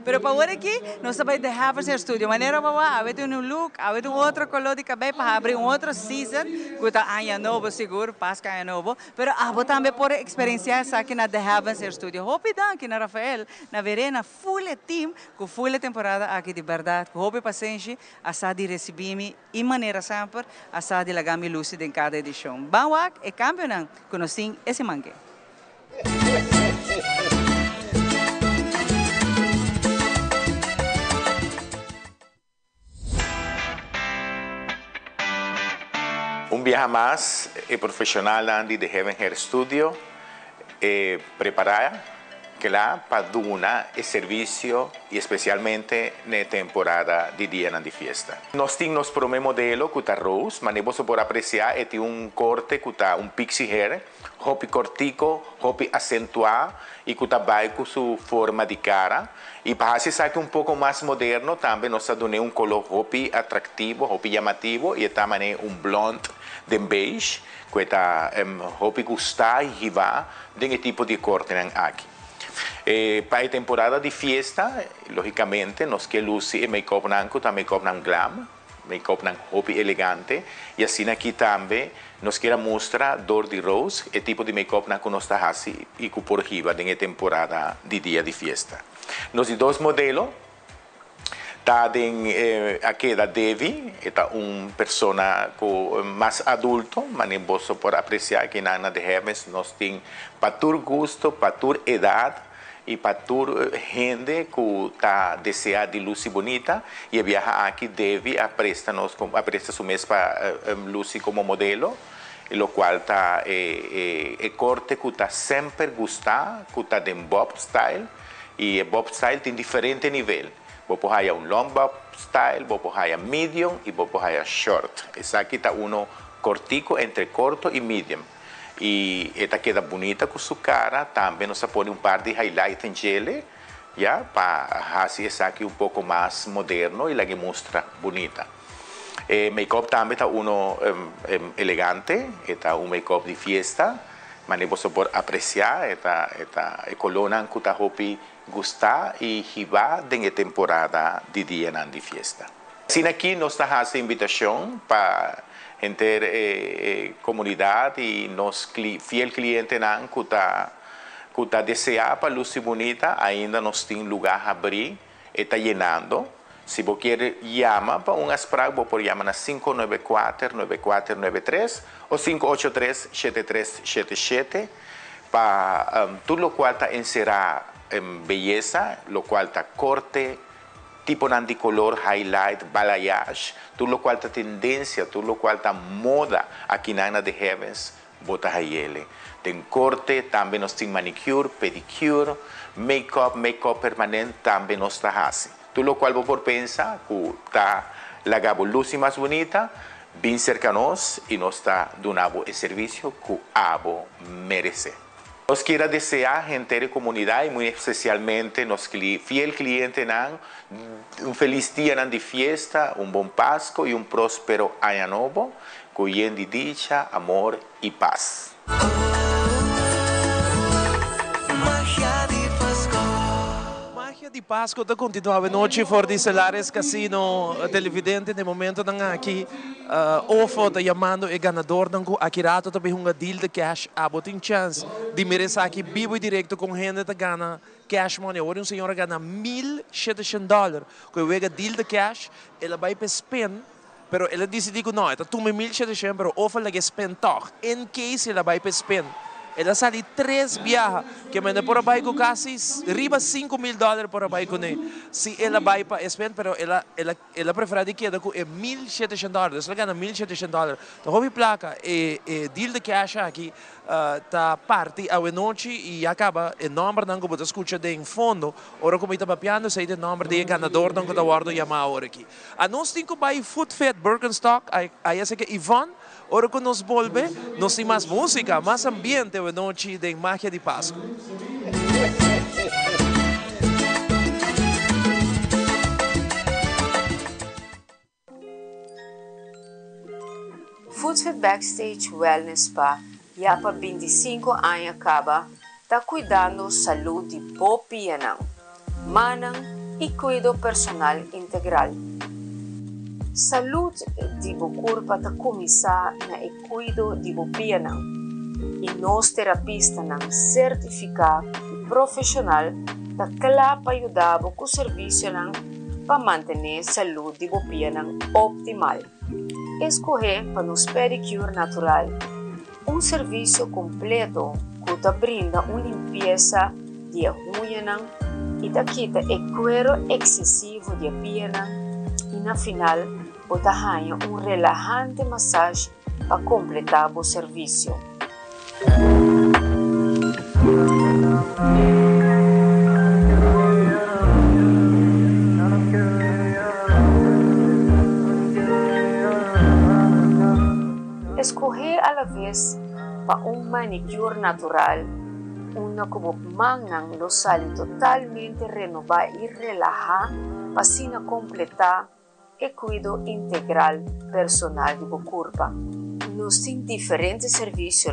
pero para ahora aquí nos va a dejar hacer estudio, manera papá, a ver un look, a ver un otro color de cabello para abrir un otro season, que está año nuevo seguro, pasca año nuevo, pero a también por experiencia aquí en dejar hacer estudio. Hope dan que na Rafael, na verena full team, con full temporada aqui de verdade, com hope paciência, asa de receber-me e maneira sempre, asa de lagar-me lúcido em cada edição. Bawak e campeão conhecem esse mangue. Un viaje más profesional Andy de Heaven Hair Studio preparar que la paduna el servicio y especialmente en la temporada de día de fiesta. Nos tenemos por un modelo que está Rose, manemos por apreciar este un corte que está un pixie hair, hopi cortico, hopi acentuado y que está con su forma de cara. Y para hacer saque un poco más moderno también nos ha dado un color hopi atractivo, hopi llamativo y también un blonde de beige que está hopi gustar y va de este tipo de corte aquí. Para la temporada de fiesta, lógicamente, nos que luce el make-up nanco, también make-up nan glam, make-up nan hopi elegante, y así aquí también nos quiera mostrar Dor de Rose, el tipo de make-up nanco nos está así y que por arriba de la temporada de día de fiesta. Nos dos modelos, aquí da Devi, esta una persona más adulto, manemos por apreciar que Nana de Hermes nos tiene para tu gusto, para tu edad, y para tu gente que está deseada de luz bonita y viaja aquí debe presta su mes para Lucy como modelo, lo cual está el corte que está siempre gustado, que está de bob style y el bob style tiene diferente nivel. Vos podés un long bob style, vos podés medium y vos podés short. Esa aquí está uno cortico entre corto y medium. Y esta queda bonita con su cara, también nos pone un par de highlight en gel, ya, para así es aquí un poco más moderno y la que muestra bonita. Make-up también está uno elegante, está un make-up de fiesta, manemos por apreciar, esta colona que está hopi gustar y va de la temporada de día de fiesta. Sin aquí nos da esa invitación para entre comunidad y nos fiel cliente que está deseado para luz bonita, ainda nos tiene lugar a abrir, está llenando. Si vos quieres, llama para un asprag, vos por llamar a 594-9493 o 583-7377 para todo lo cual está encerrado en belleza, lo cual está corte, tipo de color, highlight, balayage, todo lo cual está tendencia, todo lo cual está moda aquí en Nana de Heavens, botas a hiele. Ten corte, también nos tiene manicure, pedicure, make-up permanente, también nos está así. Todo lo cual vos por pensar que está la gabo luz más bonita, bien cercanos y nos está dando el servicio que abo merece. Nos quiera desear gente de comunidad y muy especialmente nos fiel cliente un feliz día de fiesta, un buen Pascua y un próspero año nuevo, con dicha, amor y paz. Magia di Pascua da continuava noite for di Solares Casino televidente no momento na aqui ofo tá chamando e ganador dan ko akirato também um deal de cash abotin chance de merecer aqui vivo e direto com gente tá gana cash money ora senhora gana $1,700 que wega deal de cash ela vai para spend pero ela decidi que não, tu me $1,700 pero ofo lagi spend toch in case ela vai para spend. Ela sali 3 viajes, que me por abaixo com quase riba $5,000 por abaixo com ele. Se ela vai para spend, pero ela prefere que ela com $1,700, ela ganha $1,700. Então, houve placa e deal de cash aqui tá parte a noite e acaba o número não que você escuta de em fundo. Ora como está papiando, sei o número de ganador não que está guardando chamar agora aqui. A nós temos que vai Food Fed Birkenstock, aí essa que Ivan. Ora que nos volve, nós temos mais música, mais ambiente a noite de Magia de Pascua. Food Fit Backstage Wellness Spa, já para 25 anos acaba, está cuidando da saúde de Bopianang, manang e cuido personal integral. Saúde de Bocorpa está começar na cuido de Bopianang e nós terapistas não certificado e profissional está claro para ajudar com o serviço para manter a saúde de Bopianang optimal. Escolher para nos pedicure natural, serviço completo que brinda uma limpeza de unha e quita o cuero excessivo de pierna e na final bota relajante massagem para completar o serviço. Escorrer a la vez para manicure natural, como mangan lo sale totalmente renovar e relajar para assim completar e cuido integral personal de corpo. Nos tem diferentes serviços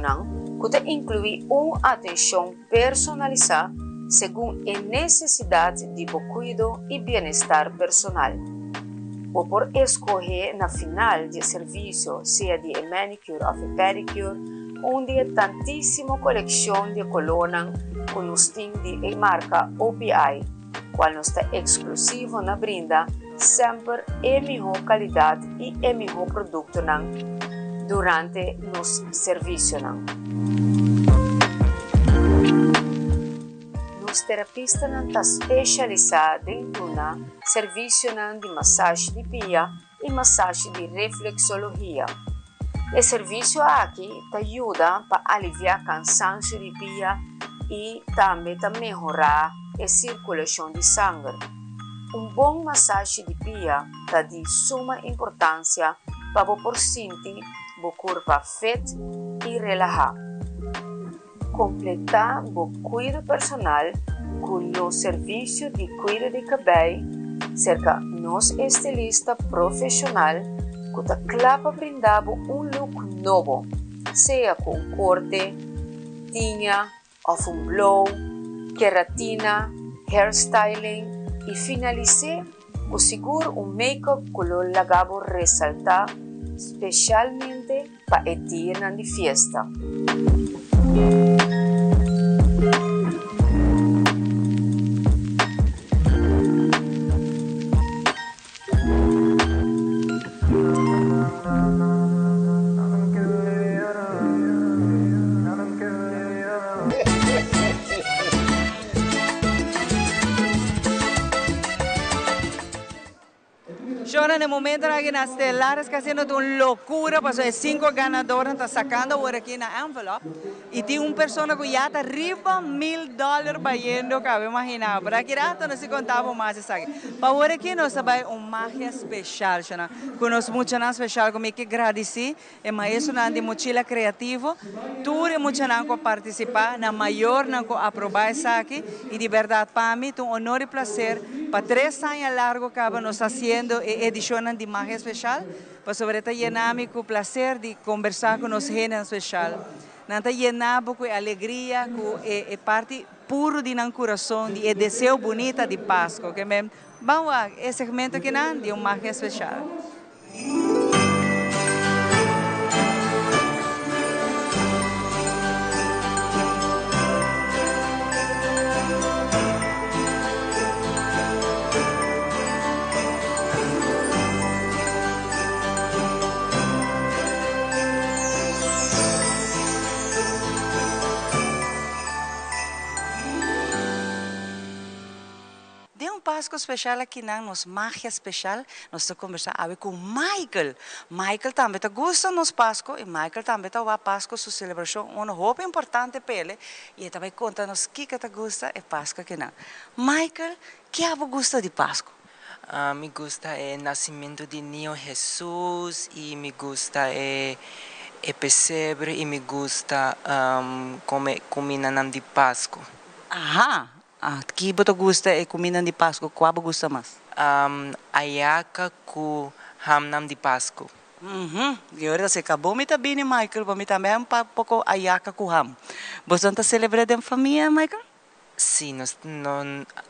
que inclui atenção personalizada segundo a necessidade de cuido e bem-estar personal. Ou por escolher na final de serviço, seja de manicure ou pedicure, onde tantíssima coleção de colônia que nos tem de marca OPI, qual nos está exclusivo na brinda sempre a melhor qualidade e a melhor produto durante nos serviços. Os terapistas estão especializados em serviço de massagem de pia e massagem de reflexologia. O serviço aqui ajuda para aliviar cansaço de pia e também melhorar a circulação de sangue. Bom massagem de pia é de suma importância para por sentir o corpo fit e relaxar. Completar o cuidado personal com o serviço de cuidado de cabelo, cerca nos estilista profissional que está claro para brindar look novo, seja com corte, tinha, ou blow, queratina, hairstyling e finalizar com seguro make-up que lo lagabo ressaltar especialmente para o dia de festa. Ahora en el momento que las estelares que haciendo una locura, pues hay 5 ganadores están sacando ahora aquí en la envelope y tiene una persona que ya está arriba $1,000 bayendo, cabe imaginar, pero aquí no se contaba más eso aquí. Para ahora aquí nos va una magia especial, que nos mucho más especial, como que agradecer el maestro de mochila creativo, tú y mucho más participar, na mayor na aprobar eso aquí y de verdad para mí es un honor y placer para 3 años largo que nos haciendo edición de magia especial, pues sobre todo llenamos con placer de conversar con los gente especial. Nanta llenamos con alegría, con parte puro de nan coração e desejo bonita de Páscoa. Que me vamos a esse segmento aqui não de magia especial. Páscoa especial aqui na nos magia especial nós estamos conversando com Michael. Michael também está gostando nos Páscoa e Michael também está a Páscoa sua celebração uma roupa importante para ele e também conta nos que está gosta é Páscoa aqui na. Michael, que você gosta de Páscoa? Me gusta o nascimento de niño Jesus e me gusta o pesebre e me gusta comer comida de Páscoa. Aha. Que você gosta é comida de Páscoa? Qual você gosta mais? Ayaca com ham de Páscoa. E agora você acabou de bem, Michael, para mim também um pouco ayaca com ham. Você está celebrando em família, Michael? Sim,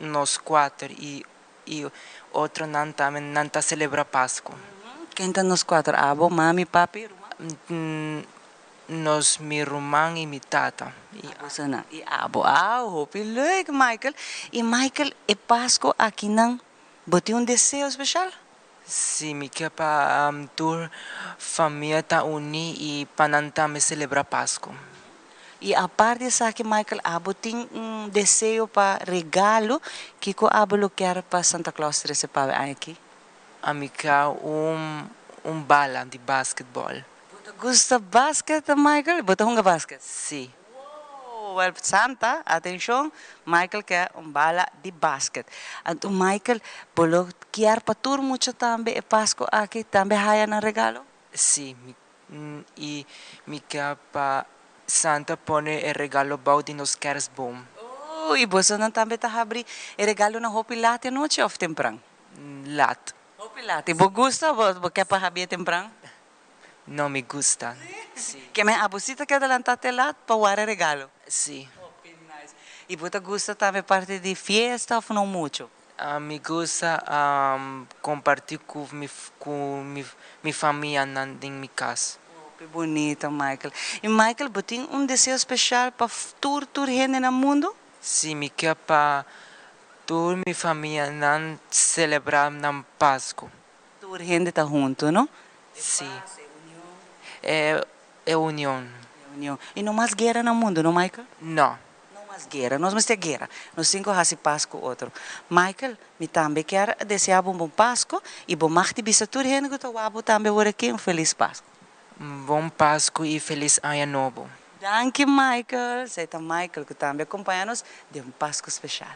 nós quatro e outro não está celebrando Páscoa. Quem está nós quatro? Abo, mami, papi, Nós, minha irmã e minha tata. E abo, hope leuk, Michael. E Michael, é Páscoa aqui não? Bote desejo especial? Sim, me quer para tour família tá uni e para não também celebrar Páscoa. E a parte disso aqui, Michael, abo tem desejo para regalo que o abo quer para Santa Claus receber aqui? A mim quer bala de basquetebol. Gusta basquete, Michael? Você joga basquete? Sim. Well, Santa, atenção, Michael quer bala de basquete. Então, Michael, pelo quer para tur muito também, é Páscoa aqui, também há na regalo? Sim, e me quer para Santa pone o regalo bau de nos queres bom. E você não também está abrindo o regalo na roupa late à noite ou temprano? Late. Roupa late. Você gosta ou você quer para abrir temprano? Não me gusta. Sim. Que me abusita que adelantaste lá para o regalo? Sim. Nice. E você gosta também parte de festa ou não muito? Me gusta compartilhar com minha família em minha casa. Que bonito, Michael. E Michael, você tem desejo especial para toda gente no mundo? Sim, me quer para toda minha família não celebrar na Páscoa. Toda gente está junto, não? Sim. É união. E não mais guerra no mundo, não, Michael? Não. Não mais guerra, nós temos guerra. Nós cinco há Páscoa outro. Michael, me também quero desejar bom Páscoa e bom marte bisa toda gente que está também por aqui feliz Páscoa. Bom Páscoa e feliz Ano Novo. Danke, Michael. Seita Michael que também acompanha-nos de Páscoa especial.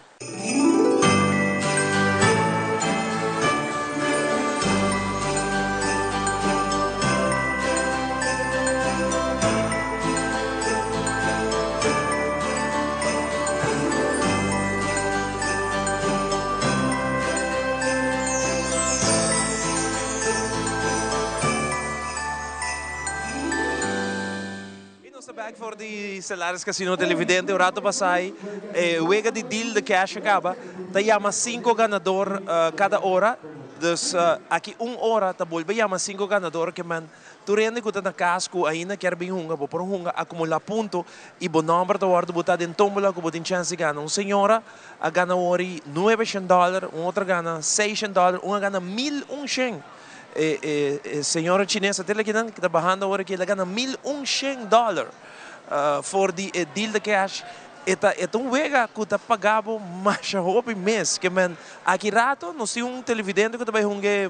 Back for the Stellaris Casino Televidente, o rato passai, o wega de deal de cash acaba, tá chama 5 ganador cada hora, dus aqui 1 hora tá bolbe chama 5 ganador que man, tu rende que tá na casco ainda quer bem hunga, por hunga acumula ponto e bo number da hora botar dentro tombola que botin chance gana, senhora a gana ori $900, outra gana $600, uma gana $1,100. Senhora chinesa tele que está barrando agora que ela ganha $1,100 for the deal de cash. Ito wega que está pagado mais roupa mês que man aqui rato nós temos televidente que também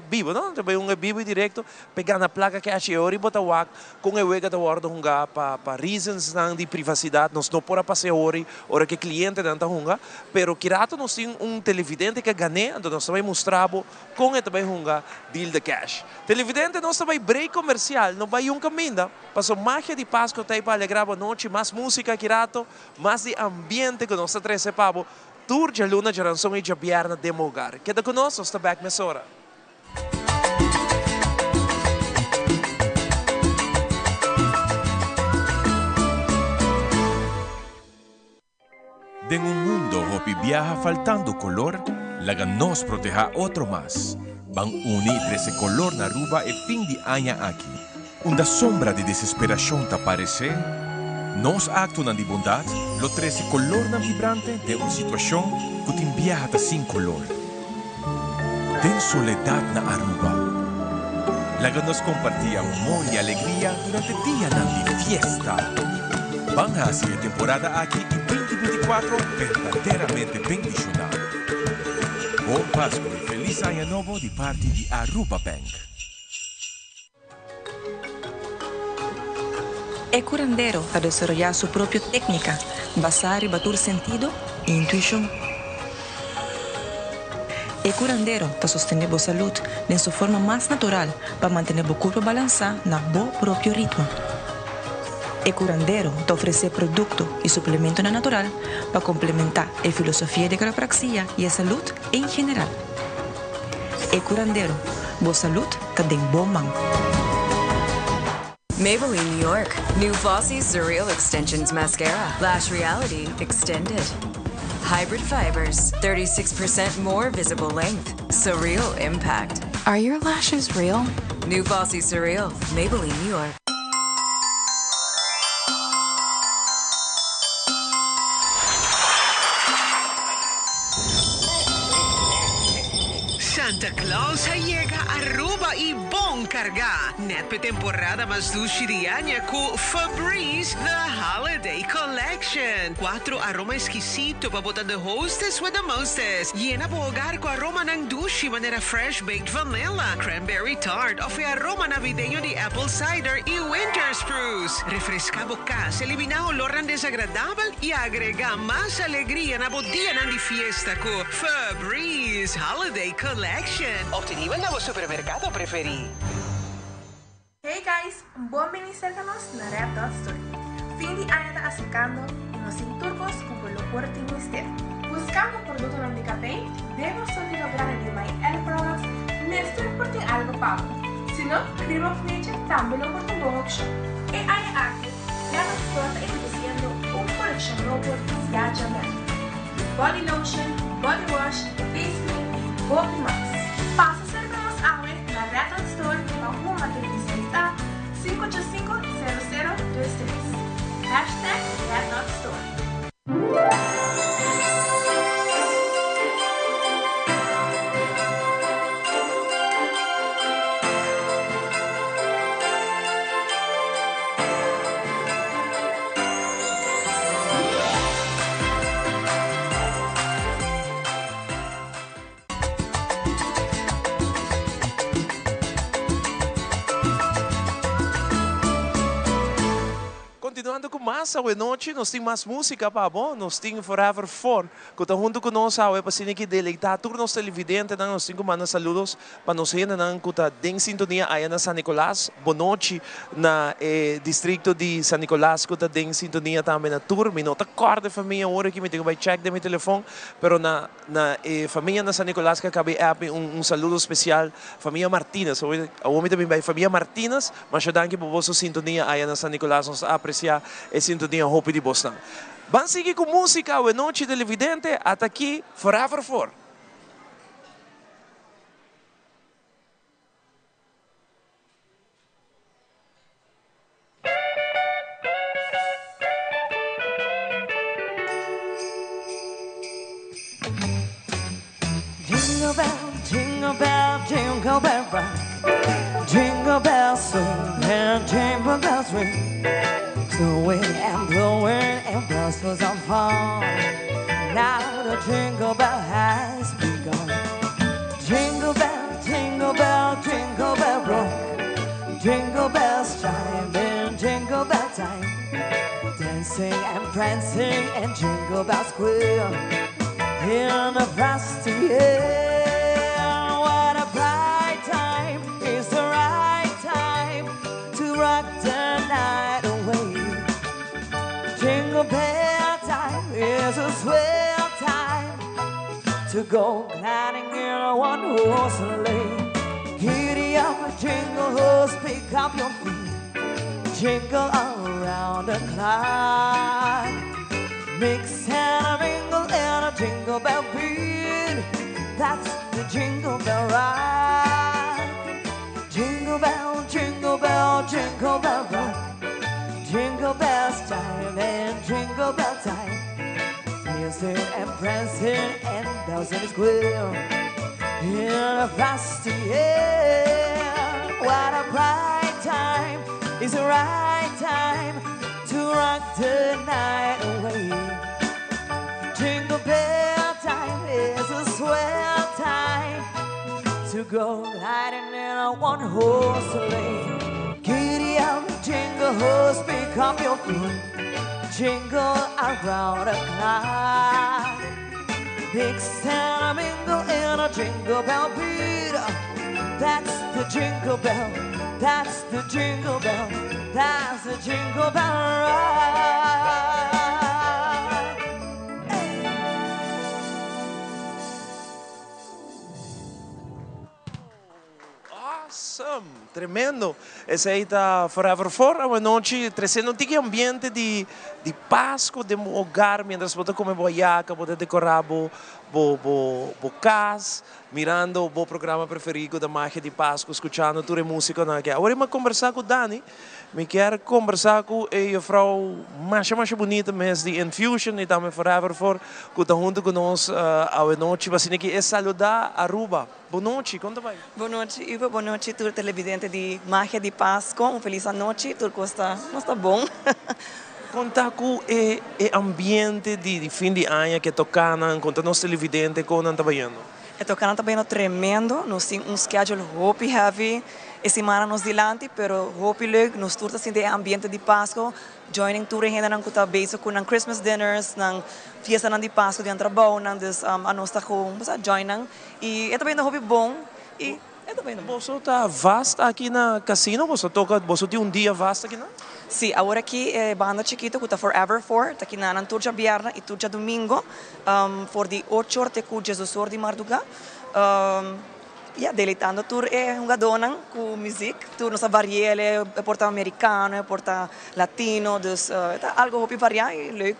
vivo, não? Também vivo e direto pegar na placa cash e ori botar wak com o wega da hora hunga para reasons de privacidade nós não pora passear ori que cliente não tá hunga, pero que rato nós temos televidente que ganha, então nós também mostramos com ele também hunga deal de cash. Televidente nós também break comercial, não vai caminho, passou magia de Páscoa tá aí para alegrar a noite, mais música que rato, mais de ambiente que nós três pabo, tour de luna de ranção e de bierna de mogar. Queda conosco, está back mesora. En un mundo hopi viaja faltando color, laga nos proteja otro más. Van uni 13 color na ruba e fin di aña aquí. Una sombra de desesperación te aparece. Nos acto nan di bondad, lo 13 color na vibrante de una situación que te viaja sin color. Den soledad na Aruba. Laga nos compartía amor y alegría durante día nan di fiesta. Van a hacer temporada aquí en 2024 verdaderamente bendicional. Bom Pascua e feliz año nuevo de parte de Aruba Bank. El curandero a desarrollar su propia técnica, basada en batur sentido e intuición. El curandero para sostener la salud en su forma más natural para mantener el cuerpo balanceado en su propio ritmo. El curandero te ofrece productos y suplementos natural para complementar la filosofía de quiropraxia y la salud en general. El curandero, la salud está en buen mano. Maybelline New York. New Flossy Surreal Extensions Mascara. Lash Reality Extended. Hybrid fibers. 36% more visible length. Surreal impact. Are your lashes real? New Flossy Surreal. Maybelline New York. Santa Claus llega a Aruba y bon carga. Net temporada más dulce de año con Febreze The Holiday Collection. 4 aroma exquisito para botar the hostess with the mostest. Llena po hogar con aroma ng dulce manera fresh baked vanilla, cranberry tart o aroma navideño de apple cider y winter spruce. Refresca bocas, elimina olor desagradable y agrega más alegría na día de fiesta con Febreze Holiday Collection. Obtenido en nuestro supermercado preferido. Hey guys, bienvenidos na Red Dot Store. Fin de año está acercando y nos turcos como lo cortimo usted. Buscando productos de café, debo lograr de My L Products, mestre por ter algo pago. Se não, escreva o fecha também lo por um workshop. E aí aqui, Red Dot Store está introduzindo coleção novo de viajamento. Body lotion, body wash, face cream e muito mais. Passa a ser nosso aula na Red Dot Store para uma matéria 585-0023. Hashtag Red Dot Store. Continuando com mais a noite, nós temos mais música para bom, nós temos Forever 4, que está junto conosco, para assim que deleitar todos os televidentes, nós temos mandar saludos para nós ainda que está em sintonia aí na San Nicolás, boa noite na distrito de San Nicolás, que está em sintonia também na turma, não está corda família agora que me tenho que check de meu telefone, pero na família na San Nicolás que acabei saludo especial, família Martínez, eu também vai família Martínez, mas eu danke por vossa sintonia aí na San Nicolás, nós apreciamos e sintonia Hopi de Boston. Vamos seguir com música a noite televidente, até aqui, Forever 4. Jingle bell, jingle bell, jingle bell rock. Jingle bells swing and jingle bells ring. Blowing and blowing and bells on fun. Now the jingle bell has begun. Jingle bell, jingle bell, jingle bell rock. Jingle bells chime in jingle bell time. Dancing and prancing and jingle bell square. In the frosty air, what a bright time. It's the right time to rock the night away. Jingle bell time is a swell time to go gliding in a one-horse sleigh. Giddy up, jingle horse, pick up your feet. Jingle around the clock. Mix and ring jingle bell beat. That's the jingle bell ride. Jingle bell, jingle bell, jingle bell rock. Jingle bells time and jingle bell time. Dancing and prancing and bells in the square. In a frosty air. What a bright time. It's the right time to rock the night away. Jingle bell time is a swell time to go riding in a one-horse sleigh. Giddy up, jingle horse, pick up your feet. Jingle around the clock. Big Santa mingle in a jingle bell beat. That's the jingle bell. That's the jingle bell. That's the jingle bell ride. Awesome! Tremendo! Essa aí tá Forever For, uma noite trazendo um ambiente de Páscoa, de hogar, mientras você come boiaca, você decorar bo casa, mirando o programa preferido da Magia de Páscoa, escutando toda a música. Agora eu conversar com o Dani, me quero conversar com a vrouw mais bonita mesmo de Infusion e também Forever For, que está junto conosco a noite, mas que é saludar a Aruba. Boa noite, conta vai. Boa noite, Ivo, boa noite, tudo televidente de Magia de Páscoa, feliz noite, tudo está bom. Conta com o ambiente de fim de ano que tocando, conta nos televidentes como não está vendo. Tocando também tremendo, nós temos um schedule hope heavy, e semana nos dilante, pero hope leuk, nos turta assim de ambiente de Páscoa, joining tour ainda não cuta base com ang Christmas dinners, nang fiesta nang de Páscoa de trabalho, nang des anos tá com, basta joining, e também na hope bom e também não. Você está vasta aqui na casino, você tem um dia vasta aqui não? Sim, agora aqui é banda chiquito, que está Forever For, está aqui na turja viernes e turja domingo, for de 8 horas com Jesus de Marduga. Deleitando tour é uma dona com música, tour nossa variedade é porta americano, é porta latino, dus algo hopi variar e leuk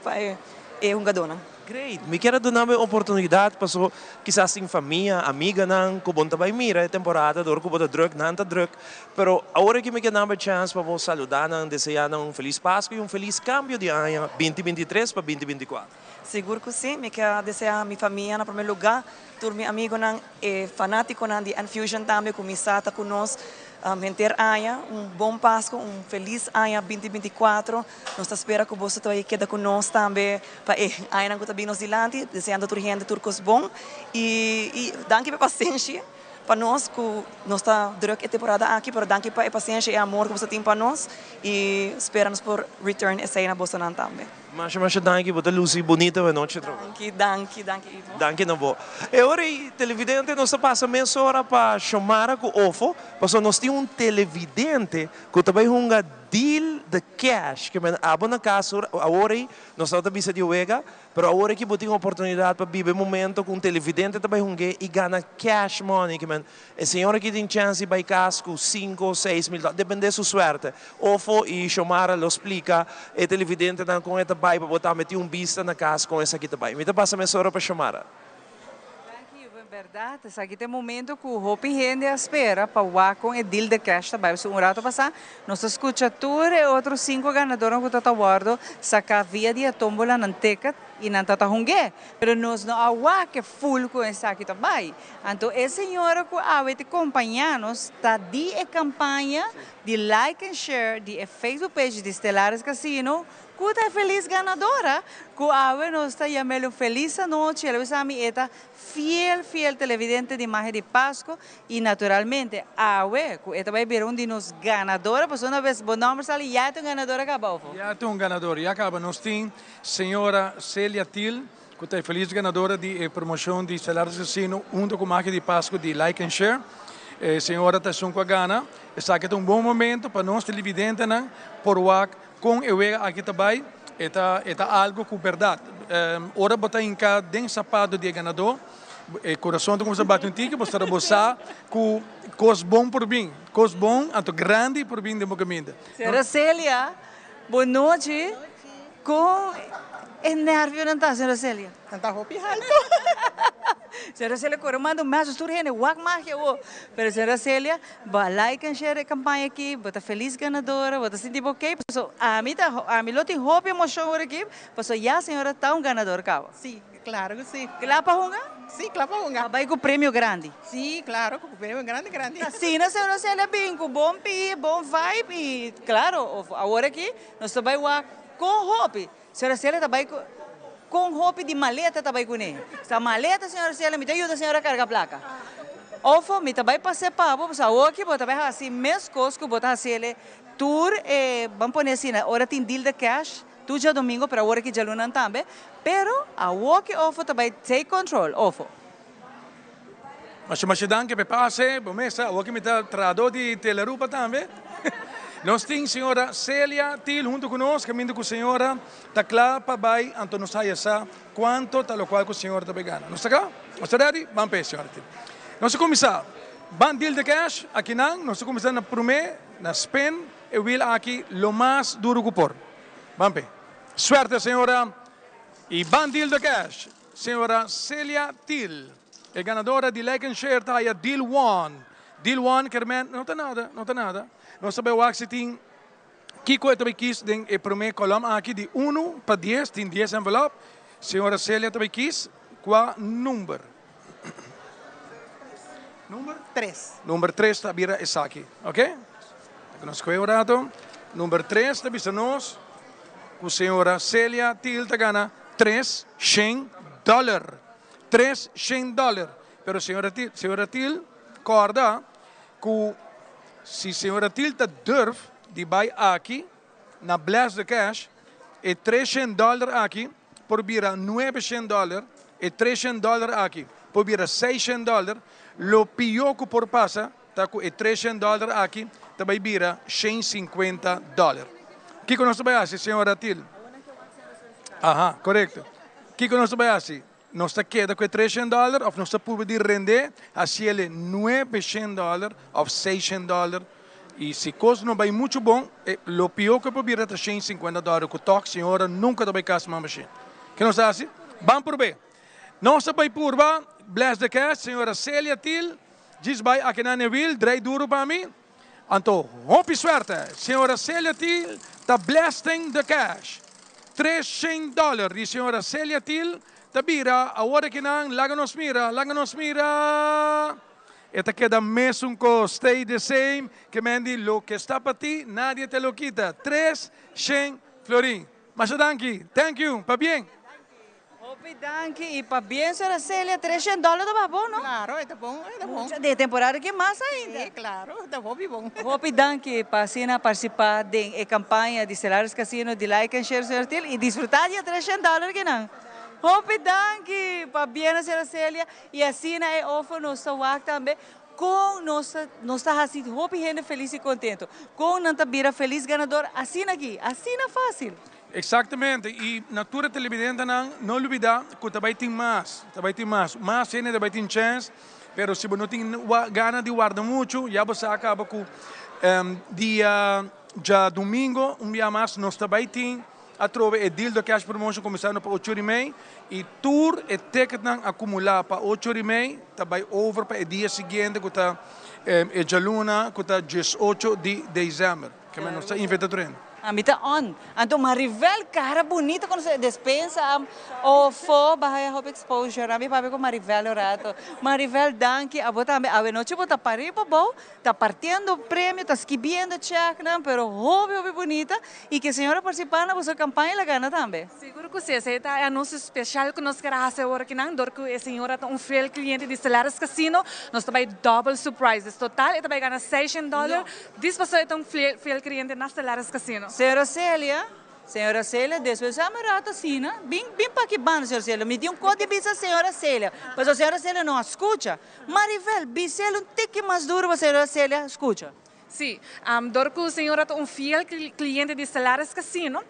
é uma dona. Great. Me quero dar uma oportunidade para quizás em família, amiga não, que bom também mira a temporada, dor que bota druk, não tá druk, pero agora que me quero dar uma chance para vos saludar, desejar feliz Páscoa e feliz cambio de ano 2023 para 2024. Seguro que sim, me quero desejar a minha família no primeiro lugar, todos meus amigos fanáticos de Infusion também, começaram conosco. Enter aia, bom Páscoa, feliz aia 2024. Nós esperamos que você também quede conosco também para aia não está bem nos dilante, desejando toda gente turcos bom e danke pela paciência para nós que nós está durante a temporada aqui, mas danke pela paciência e amor que você tem para nós e esperamos por return essa aí na Bolsonaro também. Mas danke, você Lucy bonita a noite. Danke, Ivo. Danke não vou. E agora televidente nós passa meia hora para chamar com o OFO, porque nós temos televidente que também um deal de cash que me abo na casa agora nós estamos bisa de uega, pero agora que botem oportunidade para viver momento com televidente também e ganha cash money que man a senhora que tem chance vai casa com 5 ou 6 mil, depende da sua sorte. OFO e chamar lo explica e televidente não com esta vai para botar meter vista na casa com essa aqui também. Me passa meia hora para chamar. Verdade, esse aqui tem momento que o Hopi Rende espera para o com o deal de cash também. Se rato passar, nós escuta tour e outros 5 ganadores que estão guardando, saca via de tombola na ticket e não está hungue. Pero nós não há que full com esse aqui também. Então, esse senhor que há de acompanhar-nos está de campanha de like and share de Facebook page de Estelares Casino. Que é feliz ganadora, que a nós está chamando feliz noite, ela é a fiel televidente de Magia de Páscoa e naturalmente a que esta vai ver de nos ganadora, pues uma vez bom nome sali já tem ganadora acabou. Já tem ganador, já acaba nós tem senhora Celia Til, que é feliz ganadora de promoção de Estelares Casino, junto com Magia de Páscoa de Like and Share. Senhora está com a gana, está aqui um bom momento para nós televidentes, por o com eu aqui também, é algo com verdade. Ora botar em cada den sapato de ganador, o coração do como se bate um tique, você vai botar com coisa bom por mim, coisa bom, anto grande por mim de meu caminho. Senhora Célia, boa noite. Com É nervio não tá, senhora Célia? Não tá roupa alto. Senhora Célia, quando manda mensagem, tudo é wak máquia, pero senhora Célia, vai like and share a campanha aqui, bota feliz ganadora, bota sentir ok, so a mim lo tem roupa emoção aqui, so já senhora tá ganador cá. Sim, claro que sim. Clapa hunga? Sim, clapa hunga. Vai com prêmio grande? Sim, claro, com prêmio grande. Sim, na senhora Célia, bem, com bom pi, bom vibe, e claro, agora aqui, nós vai com roupa. Senhora Célia, tá vai com roupa de maleta também com ele. Essa maleta, senhora Célia, me ajuda a senhora a carregar a placa. Ofo, me também passei para você aqui, botar bem assim, mesmo coisa que botar assim, ele tour, vamos pôr assim, hora tem deal de cash, tu já domingo para hora que já lunan também, pero a walk ofo também take control, ofo. Mas dan que passe, bomesa, o que me está trador de Telerupa também. Nós temos a senhora Célia Til junto conosco, caminhando com a senhora, está claro para vai, então nós sabemos quanto, tal qual que a senhora está pegando. Nós está cá? Nós está ready? Vamos para senhora Til. Nós começar, deal de cash, aqui não, nós começar na primeira, na spin, e will aqui, lo mais duro que por. Vamos para. Suerte, senhora. E deal de cash, senhora Célia Til, é ganadora de Like and Share, tá aí, Deal 1. Deal 1, que não está nada. Nós sabemos que tem Kiko também quis a primeira coluna aqui de 1 para 10, tem 10 envelopes. Senhora Célia também quis qual número? Número 3. Número 3 está vira essa aqui, ok? Nós escolhemos número 3 está vista nós. Com a senhora Célia Til está ganha $300. $300. Pero senhora Til, corda que se a senhora Tilta durf de vai aqui na Blast de Cash e $300 aqui por vira $900 e $300 aqui por vira $600 lo pior que por passa tá com $300 aqui também vira $150. Que nós vai assim senhora Til? Aha, correto. Que nós vai assim? Nós queda com $300 ou nós podemos render assim ele $900 ou $600 e se coisa não vai muito bom, o pior que pode vir é $150 que toque senhora nunca vai casar uma machine. Que nós assim? Vamos por bem. Nós vai por bem, bless the cash, senhora Célia Til, diz vai aqui na Neville, drei duro para mim. Então, hope suerte, senhora Célia Til, está blessing the cash. $300 de senhora Célia Til. Tabira, agora que não, laga nos mira. Esta queda mesmo com stay the same, que mendi, lo que está para ti, nadie te lo quita. 300 florin. Mas thank you, pa bien. Hopi, danke, e para bien, senhora Célia, $300 tá bom, não? Claro, é bom. De temporada que mais ainda. Sim, claro, é bom. Hopi, danke, para participar da campanha de Celares Casino, de Like and Share, senhora Til, e desfrutar de $300 que não. Hopi, danke, para bien, senhora Célia, e assim é ofo nossa WAC também, com nossa assim, hopi, gente feliz e contento, com nanta bira feliz ganador, assim aqui, assim é fácil. Exatamente, e natura televidente não olvidar que também tem mais gente também tem chance, pero se você não tem gana de guardar muito, já você acaba com dia já domingo, dia mais, nós também tem a trove e deal do cash promotion começando para 8h30 e tour e ticket não acumular para 8h30 também over para o dia seguinte que está a luna que está 18 de dezembro que nós está inventando. A mim tá on. Então, Maribel, cara bonita, quando você despensa, o fo, bahaya hope exposure, a mim papai com Maribel o rato. Maribel, danke, a botar, a noite botar paripa bom, tá partindo prêmio, tá esquibiendo check, não, pero hope bonita, e que a senhora participando na sua campanha lá gana também. Seguro que sim, esse é anúncio especial que nós queremos fazer agora aqui, não, porque a senhora é fiel cliente de Celares Casino, nós também double surprises, total, e também ganha $600, diz você é fiel cliente na Celares Casino. Senhora Célia, depois a marata assim, né? Bem para que banda, senhora Célia. Me deu código de a senhora Célia. Mas a senhora Célia não escuta. Maribel, bisel um tique mais duro, a senhora Célia escuta. Sim, porque a senhora é fiel cliente de Celares Casino,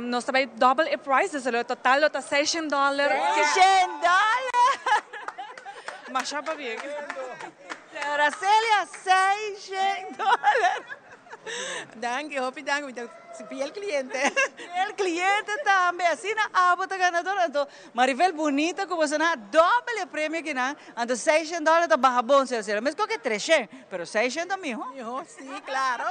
nós também double o price, o total é $600. $600! Mas já para ver. Senhora Célia, $600! Danke, hopi danke, si fiel cliente. El cliente também, assim na aba tá ganadora. Então, Maribel bonita como você na doble prêmio que na, então $600 tá barra bom se ela, mas qualquer 300, pero 600 mijo. Sí, claro.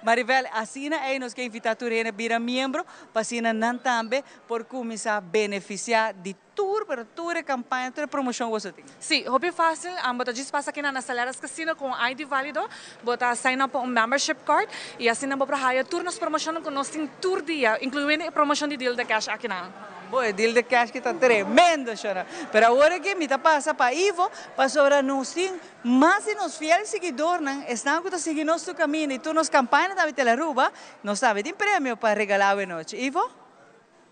Maribel, assim é nós que invitar tu a virar membro, para assim não também por começar a beneficiar de tour, pero tour é campanha, tour é promoção você tem. Sim, hobby fácil. Bota diz passa aqui na Salares Casino com ID válido. Bota sign up um membership card e assim não para hire tour nos promoção com nós tem tour dia, incluindo a promoção de deal de cash aqui na. Boa, deal de cash que está tremendo, chora. Pero agora que me tá passa para Ivo, para sobre nós tem mais de nos fiel seguidor, não? Estão que seguir nosso caminho e tu nos campanha da Vitelarruba, nós sabe tem prêmio para regalar a noite. Ivo?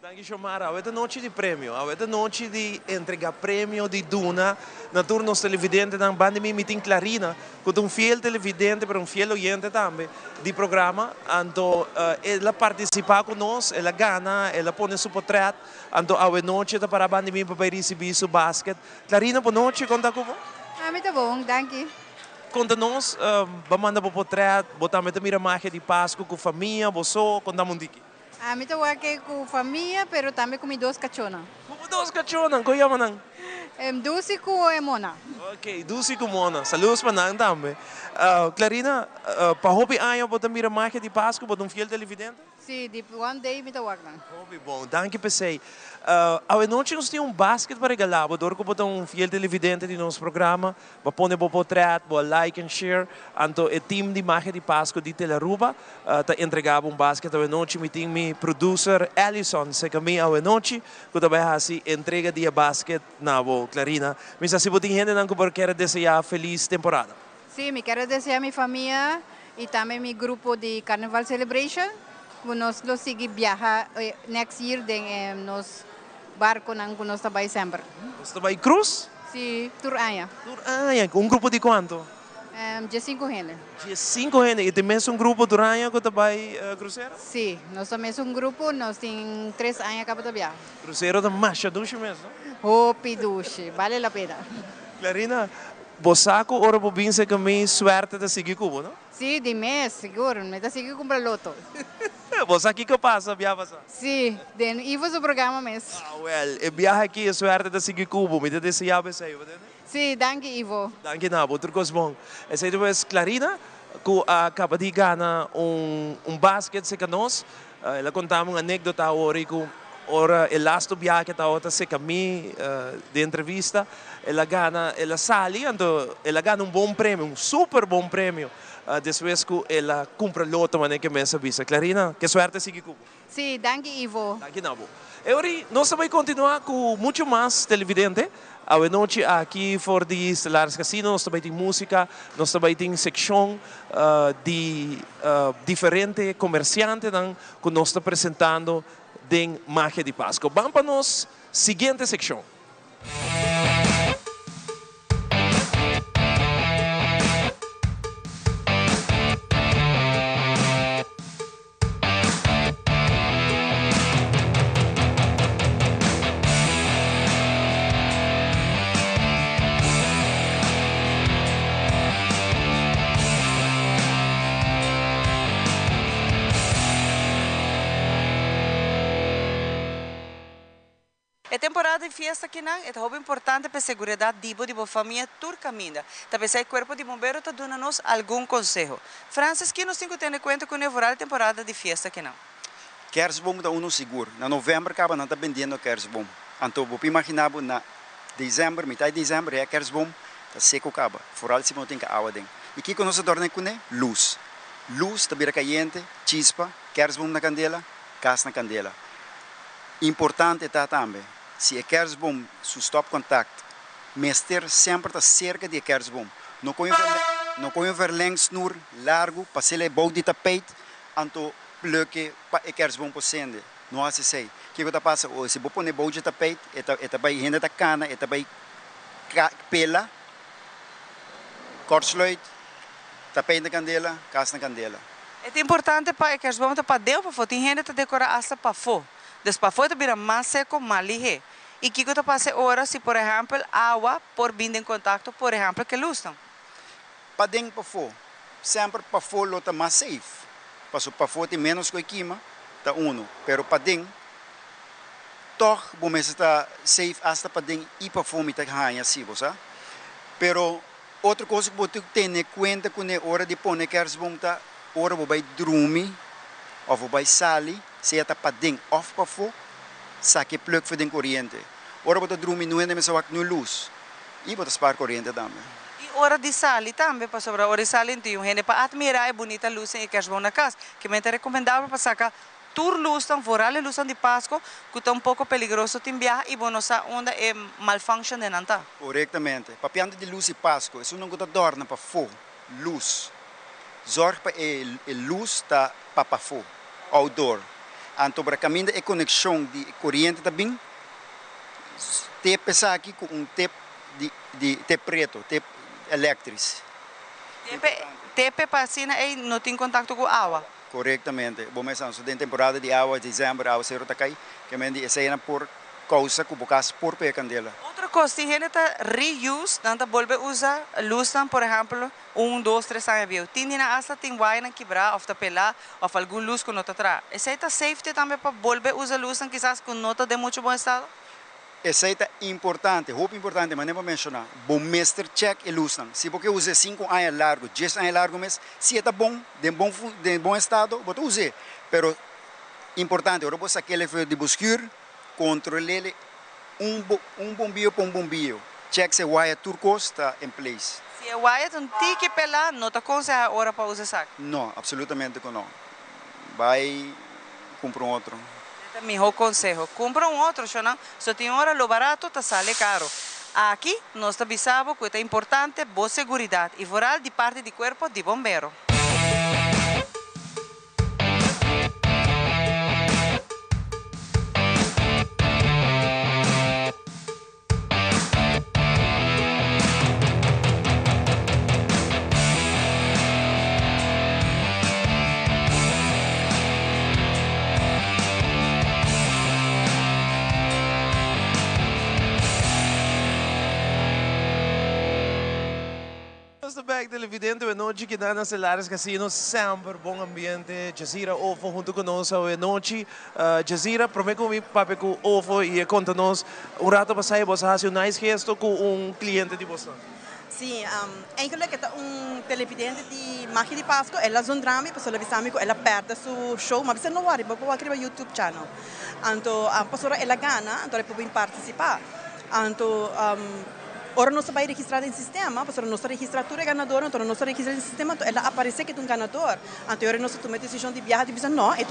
Danke Shomara, avete noite de prêmio, avete noite de entregar prêmio de Duna, na turno televidente da banda mi meeting Clarina, com fiel televidente per un fiel oyente também di programa, então ela participa conosco, ela gana, ela põe seu portrait, então avete noite para a banda mi para receber seu basket. Clarina, boa noite, conta com você? Muito bom, danke. Conta nós, manda para o portrait, botamos a miramagia de Páscoa com a família, você, conta mundiki. Me estou aqui com família, mas também com duas cachorras. Como duas cachorras? Como chamam? Dulce com Mona. Ok, Dulce com Mona. Saludos para nós também. Clarina, para hobby año, você mira mais de Páscoa, você fiel televidente? Sim, de one day me estou aqui. Hobby bom, danke por você. A noite nós temos basket para regalar, você que fiel televidente de nosso programa, você põe o portrait, você like and share, então o time de magia de Páscoa de Telaruba está entregando basket a noite, me tem meu producer Ellison, se caminha a noite, que também assim entrega de basket na Clarina. Mas se você tem gente que quer desejar feliz temporada. Sim, me quero desejar a minha família e também meu grupo de Carnival Celebration. Nós lo seguir viajar next year de nos barco nang nós trabalhamos sempre. Você trabalha cruz? Sim, tour Aya. Tour Aya, um grupo de quanto? De 5 gente. De 5 gente, e tem mesmo grupo tour Aya que trabalha cruzeiro? Sim, nós temos um grupo, nós temos 3 anos que para viajar. Cruzeiro da marcha duche mesmo? Hopi duche, vale a pena. Clarina, você ora por bem se caminho suerte de seguir Cuba, não? Sim, de mês, seguro, me está seguindo comprar loto. Você aqui que passa, viaja? Sim, e você o programa mesmo. Well, e viaja aqui é suerte de seguir Cuba, me deseja bem sei, verdade? Sim, danke Ivo. Danke na, outro coisa bom. Essa é depois Clarina, que acaba de ganhar basket se nós, ela contava uma anedota hoje que ora el last viaje que está se caminho de entrevista, ela sale, então ela ganha bom prêmio, super bom prêmio. Depois que ela compra loto, mas que me avisa. Clarina, que suerte sigue Cuba. Sim, danke Ivo. Danke Nabo. E agora nós vamos continuar com muito mais televidente. A noite aqui for de Salares Casino, nós também temos música, nós também temos secção de diferentes comerciantes que nós estamos apresentando de Magia de Páscoa. Vamos para a nossa seguinte secção. É temporada de festa aqui não, é algo importante para a segurança de boa família turcaminda. Também o corpo de bombeiro está dando nos algum conselho. Francis, que nós temos que ter em conta com a temporada de festa aqui não? Kerstboom está uno seguro. Na novembro acaba não está vendendo kerstboom. Então, vou imaginar na dezembro, metade de dezembro é kerstboom, está seco acaba. Foral se não tem que água dentro. E que nós adornamos com luz. Luz está bem caliente, chispa, kerstboom na candela, gás na candela. Importante está também. Se é kerstboom, su stop contact, mester sempre está cerca de kerstboom. Não com verleng snur largo, para se le bouw de tapete, anto plukke para é kerstboom posende. Não assim sei. Que está passa? Se você põe bouw de tapete, é vai renda da cana, é vai pela, kortsluit, tapete na candela, gas na candela. É importante para o kerstboom para dentro, para tem gente que decora hasta para fora. Después de virar más seco, más ligero. ¿Y qué te pasa ahora si, por ejemplo, agua por vir en contacto, por ejemplo, que luz? Para dentro, para fora. sempre para folo tá mais safe. Passo para fora tem menos que queima, tá uno. Pero para dentro, toch bom está safe hasta para dentro e para fome tá ganha assim, você. Pero outra coisa que você tem em conta quando é hora de pôr queres bom tá hora vai dormir ou vai sair, se tá para dentro ou para fora, saque plug para dentro corrente. Hora você dormir não é nem só com luz. E você spar corrente também. E hora de salir também, para sobre a hora de salir, então, gente para admirar a bonita luz em que é bom na casa, que me é recomendável para sacar tur luz tão fora, luz de Páscoa, que está um pouco perigoso tem viagem e bom nossa onda é malfunction de nanta. Corretamente. Papiando de luz e Páscoa, isso não gosta dorna para fogo, luz. Zorg para a luz tá para fogo, outdoor. Então para caminho de conexão de corrente também, tape aqui com tape de preto, tape elétrico. Tape passina e não tem contato com água. Corretamente. Bom, mas em temporada de água, dezembro, água zero tá cai, que mendi essa é por causa que bocas por pe candela. Outra coisa, se gente tá reuse, tanta volve usar luz, por exemplo, 1, 2, 3 anos. Tem na asa tem wire na quebrar, ou tá pelar, ou algum luz que não tá atrás. Essa é tá safety também para volve usar luz, quizás com nota de muito bom estado. Essa é importante, roupa importante, mas nem para mencionar. Bom mestre check e luz. Se você usa 5 anos largo, 10 anos largo, mas se é bom, de bom estado, você usa. Pero importante, agora você aquele de buscar, controle um bombillo por um bombillo. Check se o wire turcos está em place. Se o wire não tem que pelar, não está com a hora para usar saco? Não, absolutamente não. Vai comprar outro. Este é o meu conselho. Compra outro, só tem hora, lo barato está sale caro. Aqui, nós avisamos que é importante boa segurança e voral de parte do corpo de bombeiro. Back televidente, hoje noite que dá nas Celares Casino, sempre bom ambiente. Jazira Ofo junto conosco hoje noite. Jazira, prometo que papai com Ofo e conta-nos rato passado você faz nice gesto com cliente de você. Sim, eigenlijk é televidente de Magia de Páscoa, ela é drama, pessoa avisame que ela perde seu show, mas você não worry, vou criar YouTube channel. Então, a pessoa ela gana, então ela pode participar. Então, ora não se vai registrar em sistema, porque não se registra tudo é ganador, então não se registra em sistema, então ela aparece que é ganador. Então, ora não se toma a decisão de viajar, de não, é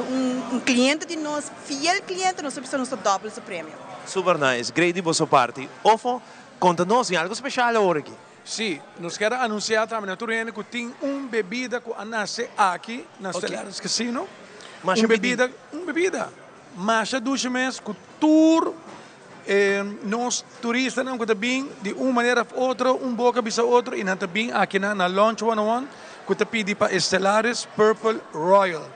cliente de nós, fiel cliente, nós precisamos dobrar o prêmio. Super nice, great de vossa parte. Ofo, conta-nos em algo especial agora aqui. Sim, nós queremos anunciar também que tem bebida que nasce aqui, na Stellaris Casino. Uma bebida. Masha duche mês, com tour. Nós turistas não também de uma maneira ou outra boca bisa outro e também aqui na Launch 101 que te pedi para Stellaris Purple Royal.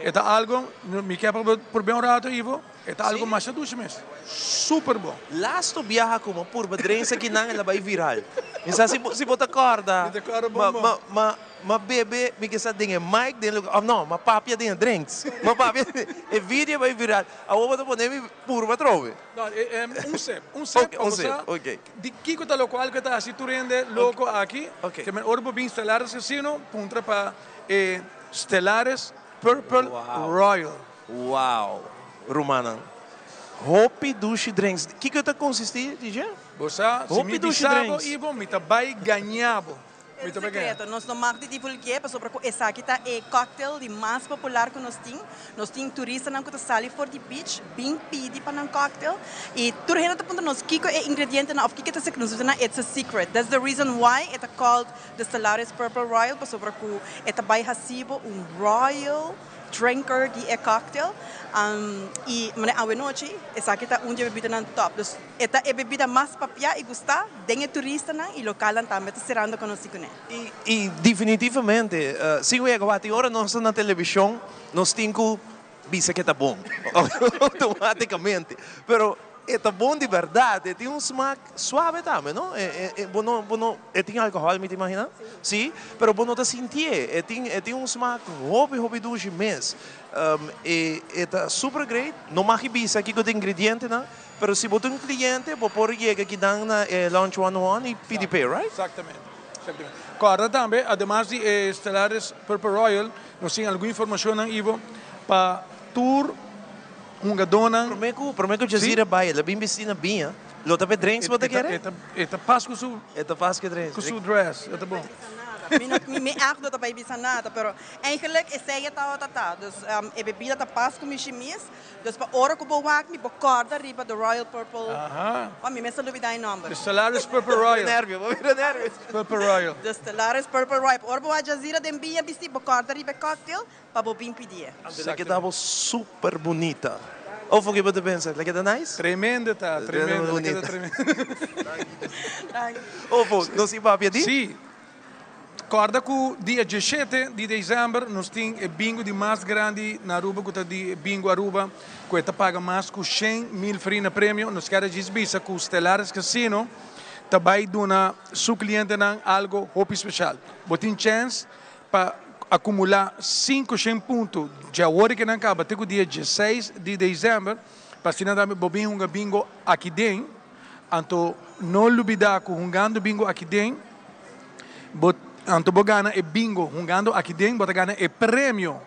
É algo me quer por bem rato Ivo, é algo mais doce mesmo. Super bom. Lasto viaja como por badrense que não ela vai viral. Então se você acorda, ma bebe, me que sa dinge mic den lugar, não, ma papia den drinks. Ma papia e vídeo vai viral. A outra poder me purba trove. Não, um sep. Ok. De que tá local que tá assim tu rende louco aqui. Que me orbo bem Stellaris Casino, punta para Stellaris Purple Royal. Wow. Romana. Hopi Dushi Drinks. O que está consistir, DJ? Você, se me disabo, Ivo, me vai ganhar. É secreto, nós não marcamos de divulgar, porque essa aqui é cocktail de mais popular que nós temos. Nós temos turistas que saem for the beach, bem pedi para um cocktail. E tudo isso é nós que é ingrediente na, que é secreto, it's a secret. That's the reason why it's called the Stellaris Purple Royal, porque é vai receber royal drinker de cocktail. E a noite, essa aqui é onde a bebida na top. Esta é a bebida mais papia e gostar, tem turista e local também está serando conhecido. E definitivamente, se eu agora agora nós na televisão, nós temos que dizer que está bom, automaticamente. Pero é bom de verdade, tem um smack suave também, não? Tem alcohol, me imagina? Sim, mas você não sentir, tem um smack hobby doce mesmo. É super great, não mais bisa aqui com os ingredientes, não? Mas se você tem um cliente, você pode chegar aqui na Lunch 101 e pedir pay, right? Exatamente. Agora também, además de Stellaris Purple Royal, nós temos alguma informação, Ivo, para tour dona. Prometo que Jazira vai, ela bem vestida bem, lo tape drinks você quer? Eta pas com su. Eta pas que drinks. Com su dress, eta bom. Me acho que não bisa nada, pero eigenlijk is zij het al tata. Dus bebida tá pas com michimis, dus para hora que eu vou aqui, me corda riba do Royal Purple. Aha. Me mesa duvida em nome. The Stellaris Purple Royal. Nervio. Purple Royal. The Stellaris Purple Royal. Ora vou a Jazira de bia bisti, corda riba cocktail, para bobin pedir. Ela quedava super bonita. Ou foi que você pensa? Ela queda nice? Tremenda, tá. Tremenda. Ou não se vai pedir? Sim. Corda que dia 17 de dezembro nós temos o bingo de mais grande na Aruba, que é o bingo Aruba, que está paga mais que 100.000 free na prêmio. Nós queremos dizer que o Stellaris Casino também dá seu cliente algo muito especial. Você tem chance para acumular 500 pontos de agora que não acaba, até o dia 16 de dezembro, para se não bobinho um bingo aqui dentro. Então, não olvidar que jogando bingo aqui dentro, anto bogana e bingo jogando aqui dentro, bota gana e prêmio.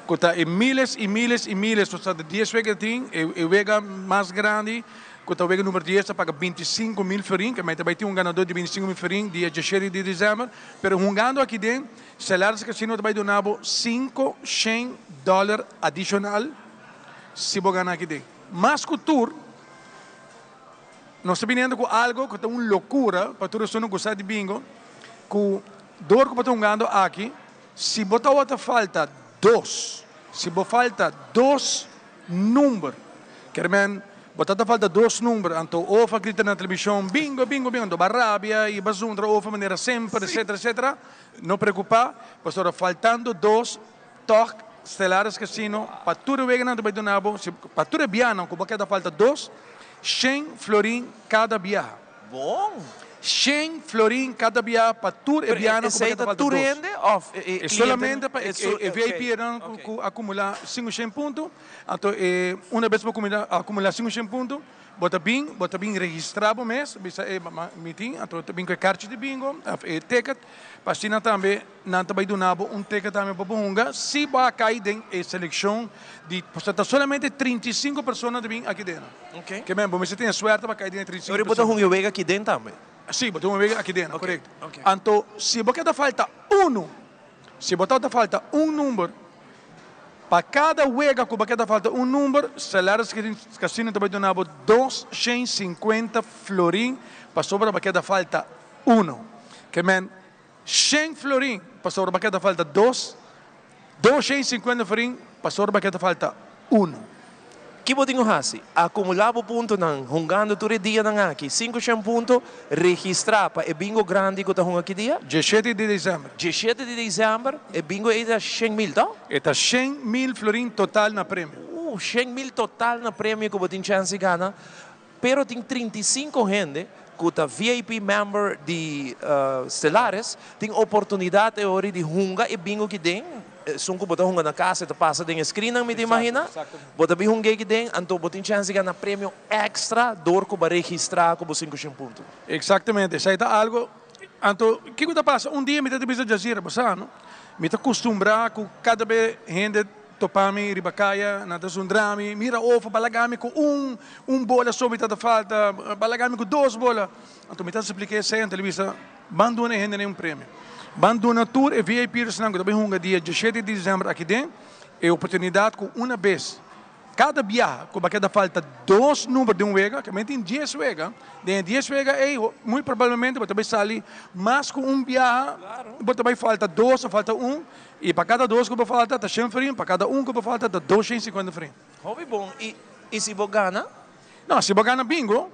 Kota e miles e miles e miles, so de 10 vezes tem, e vega mais grande, kota vega número 10 paga 25.000 farinha, que também tem ganador de 25.000 farinha dia 17 de dezembro, pero jogando aqui dentro, Stellaris Casino vai donar $500 adicional se bogana aqui dentro. Mas que tour, nós estamos vendo com algo que é uma loucura, para todos os que gostam de bingo, que dor que estou jogando aqui, se botar falta 2, se falta 2 números, quer dizer, botar falta 2 números, então ou grita na televisão, bingo, barrabia e basundra, ou maneira sempre, etc. Não preocupar, pois faltando 2, toque, Stellaris Casino, para tudo vega não vai donar, para tudo biano, que botar falta 2, 100 florim cada viagem. Bom! 100 florim cada viagem para tour e biano, que botar falta 2. É solamente para VIP acumular 500 pontos, então uma vez para acumular 500 pontos, bota bem registrado mês, meeting, então bem com a carta de bingo, ticket, para assim também não vai donar ticket também para bunga, se vai cair dentro a seleção de, portanto, solamente 35 pessoas de bem aqui dentro. Ok. Que mesmo, você tem a sorte para cair dentro 35 pessoas. Agora botar vega aqui dentro também. Sim, botar vega aqui dentro, correto. Então, se botar falta um número, para cada vega que botar falta um número, Stellaris Casino vai donar 250 florim para sobre a botar falta 1. Que men 100 florim para sobre a botar falta 2, 250 florim para sobre a botar falta 1. Que você tem assim, acumular ponto não, jogando todo dia não aqui, 500 pontos, registrar para o bingo grande que está jogando aqui dia? 17 de dezembro. 17 de dezembro, o bingo é 100.000, tá? É 100.000 florim total na prêmio. 100.000 total na prêmio que você tem chance de ganhar, pero tem 35 gente que é VIP member de Stellaris, tem oportunidade de jogar e bingo que tem. São que botar na casa, te passa den screen, não me imagina? Botar bem um gig den, então botar chance de ganhar prêmio extra, dor que vai registrar com 500 pontos. Exatamente, isso aí está algo. Então, o que está passando? Um dia me está dizendo Jazira, não? Me está acostumbrado com cada vez gente topami, ribacaia, nada sundrami, mira ovo, balagami com bola só me está falta, balagami com 2 bolas. Então me está explicando isso aí na televisão, bandona gente nem prêmio. Bandona tour e VIP senão que também um dia 17 de dezembro aqui dentro é oportunidade com uma vez cada viagem com cada falta 2 números de vega que tem 10 vega de 10 vega muito provavelmente você vai sair mais com viagem você vai falta 2 ou falta 1 e para cada 2 que você falta está 100 free para cada 1 que você falta está 250 free. Hobby bom e se você ganha? Não, se você ganha bingo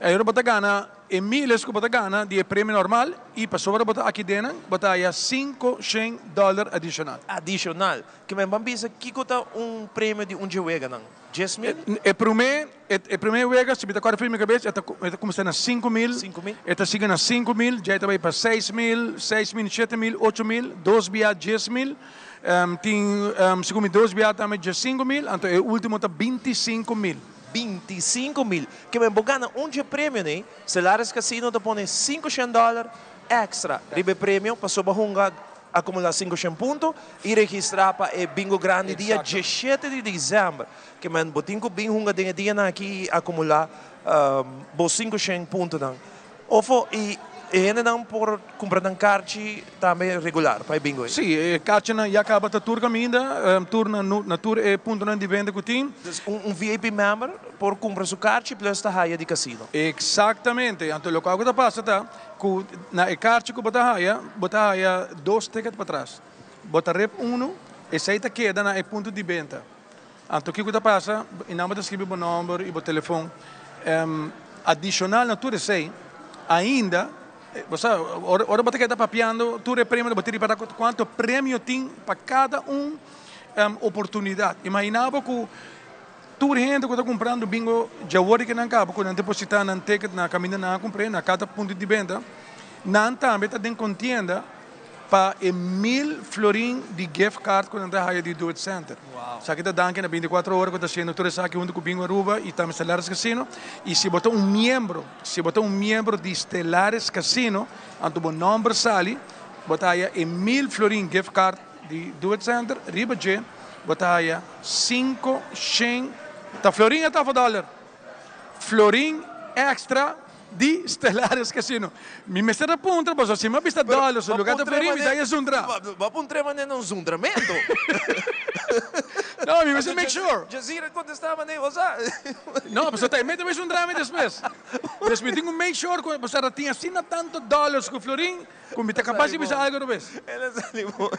aí você ganha e miles que você ganha de prêmio normal e para sobre você aqui dentro você aí $500 adicional. Adicional. Que me bambisa que custa prêmio de vega não? 10.000? E primeiro Vegas, se bita 4 filmes cabeça, está começando a 5.000. Está chegando a 5.000, já vai para 6.000, 7.000, 8.000, 2 via 10.000. Tem segundo 2 via também de 5.000, então o último está 25.000. 25.000. Que me bogana onde prêmio, né? Selares Casino te põe $500 extra. Ribe prêmio, passou bahunga, acumular 500 pontos e registrar para o bingo grande dia 17 de dezembro. Que me botinho bingo dia aqui acumular 500 pontos. Ofo e ainda não por comprar um kart também regular para o bingo. Sim, kart já acaba a tour ainda, na tour é ponto de venda que tem. VIP member por comprar seu kart plus a raia de casino. Exatamente. Então o que passa tá, na kart que bota raia 2 tickets para trás. Bota rep 1 e sai queda na ponto de venda. Então o que passa, e não bota escrever o número e o telefone. Adicional na tour 6 ainda. Ora você está papiando, tu é prêmio, você para quanto prêmio tem para cada oportunidade. Imaginava que tu gente que está comprando bingo, já hoje que não acaba, quando depositar na ticket na caminho na comprar, na cada ponto de venda, não também está em contienda para 1.000 florin de gift card quando está raia de Do It Center. Sa kita danke na 24 horas quando está sendo tudo isso aqui junto com o bingo Aruba e também Stellares Casino. E se botar um membro de Stellares Casino, anto bom número sali, botar aí 1.000 florin gift card de Do It Center, riba je, botar aí 5, 100, tá florin a $1. Florin extra di Stellares Casino. Mi messere a punta, posso se mi vista $, sul lugar da florin, mi dai a zundra. Ma puntrema ne non zundramento. No, mi messere make sure. Jazira contestava ne osa. No, mas até mete mais drama después. Mas me tenho make sure que você tinha assina tanto $, com florin, com me tá capaz de bisa algo no vez. Ela salivou.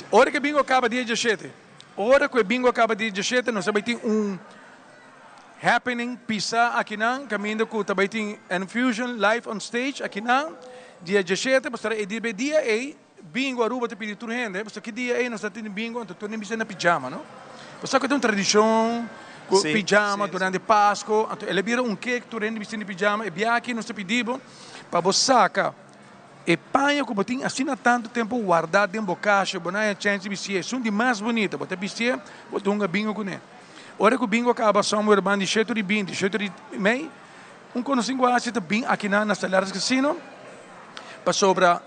Ora que bingo acaba dia 17. Ora que bingo acaba dia 17, nós também tem happening pisa aqui não, caminho com também tem Infusion live on stage aqui não, dia 17, mas é dia aí bingo Aruba te pedir tudo rende, mas que dia aí nós temos bingo, então tu nem precisa na pijama, não? Mas que tem uma tradição com pijama durante Páscoa, então ele vira cake tu rende precisa de pijama, e bia aqui nós te pedimos para você sacar e panha que botin assim há tanto tempo guardado dentro da caixa, bonaia chance de vestir, são de mais bonita, botar vestir, botar bingo com ele. Ora que o bingo acaba somewhere band de 7 de 20, 7 de meia, conhecimento assim também aqui na Stellares Casino, para sobra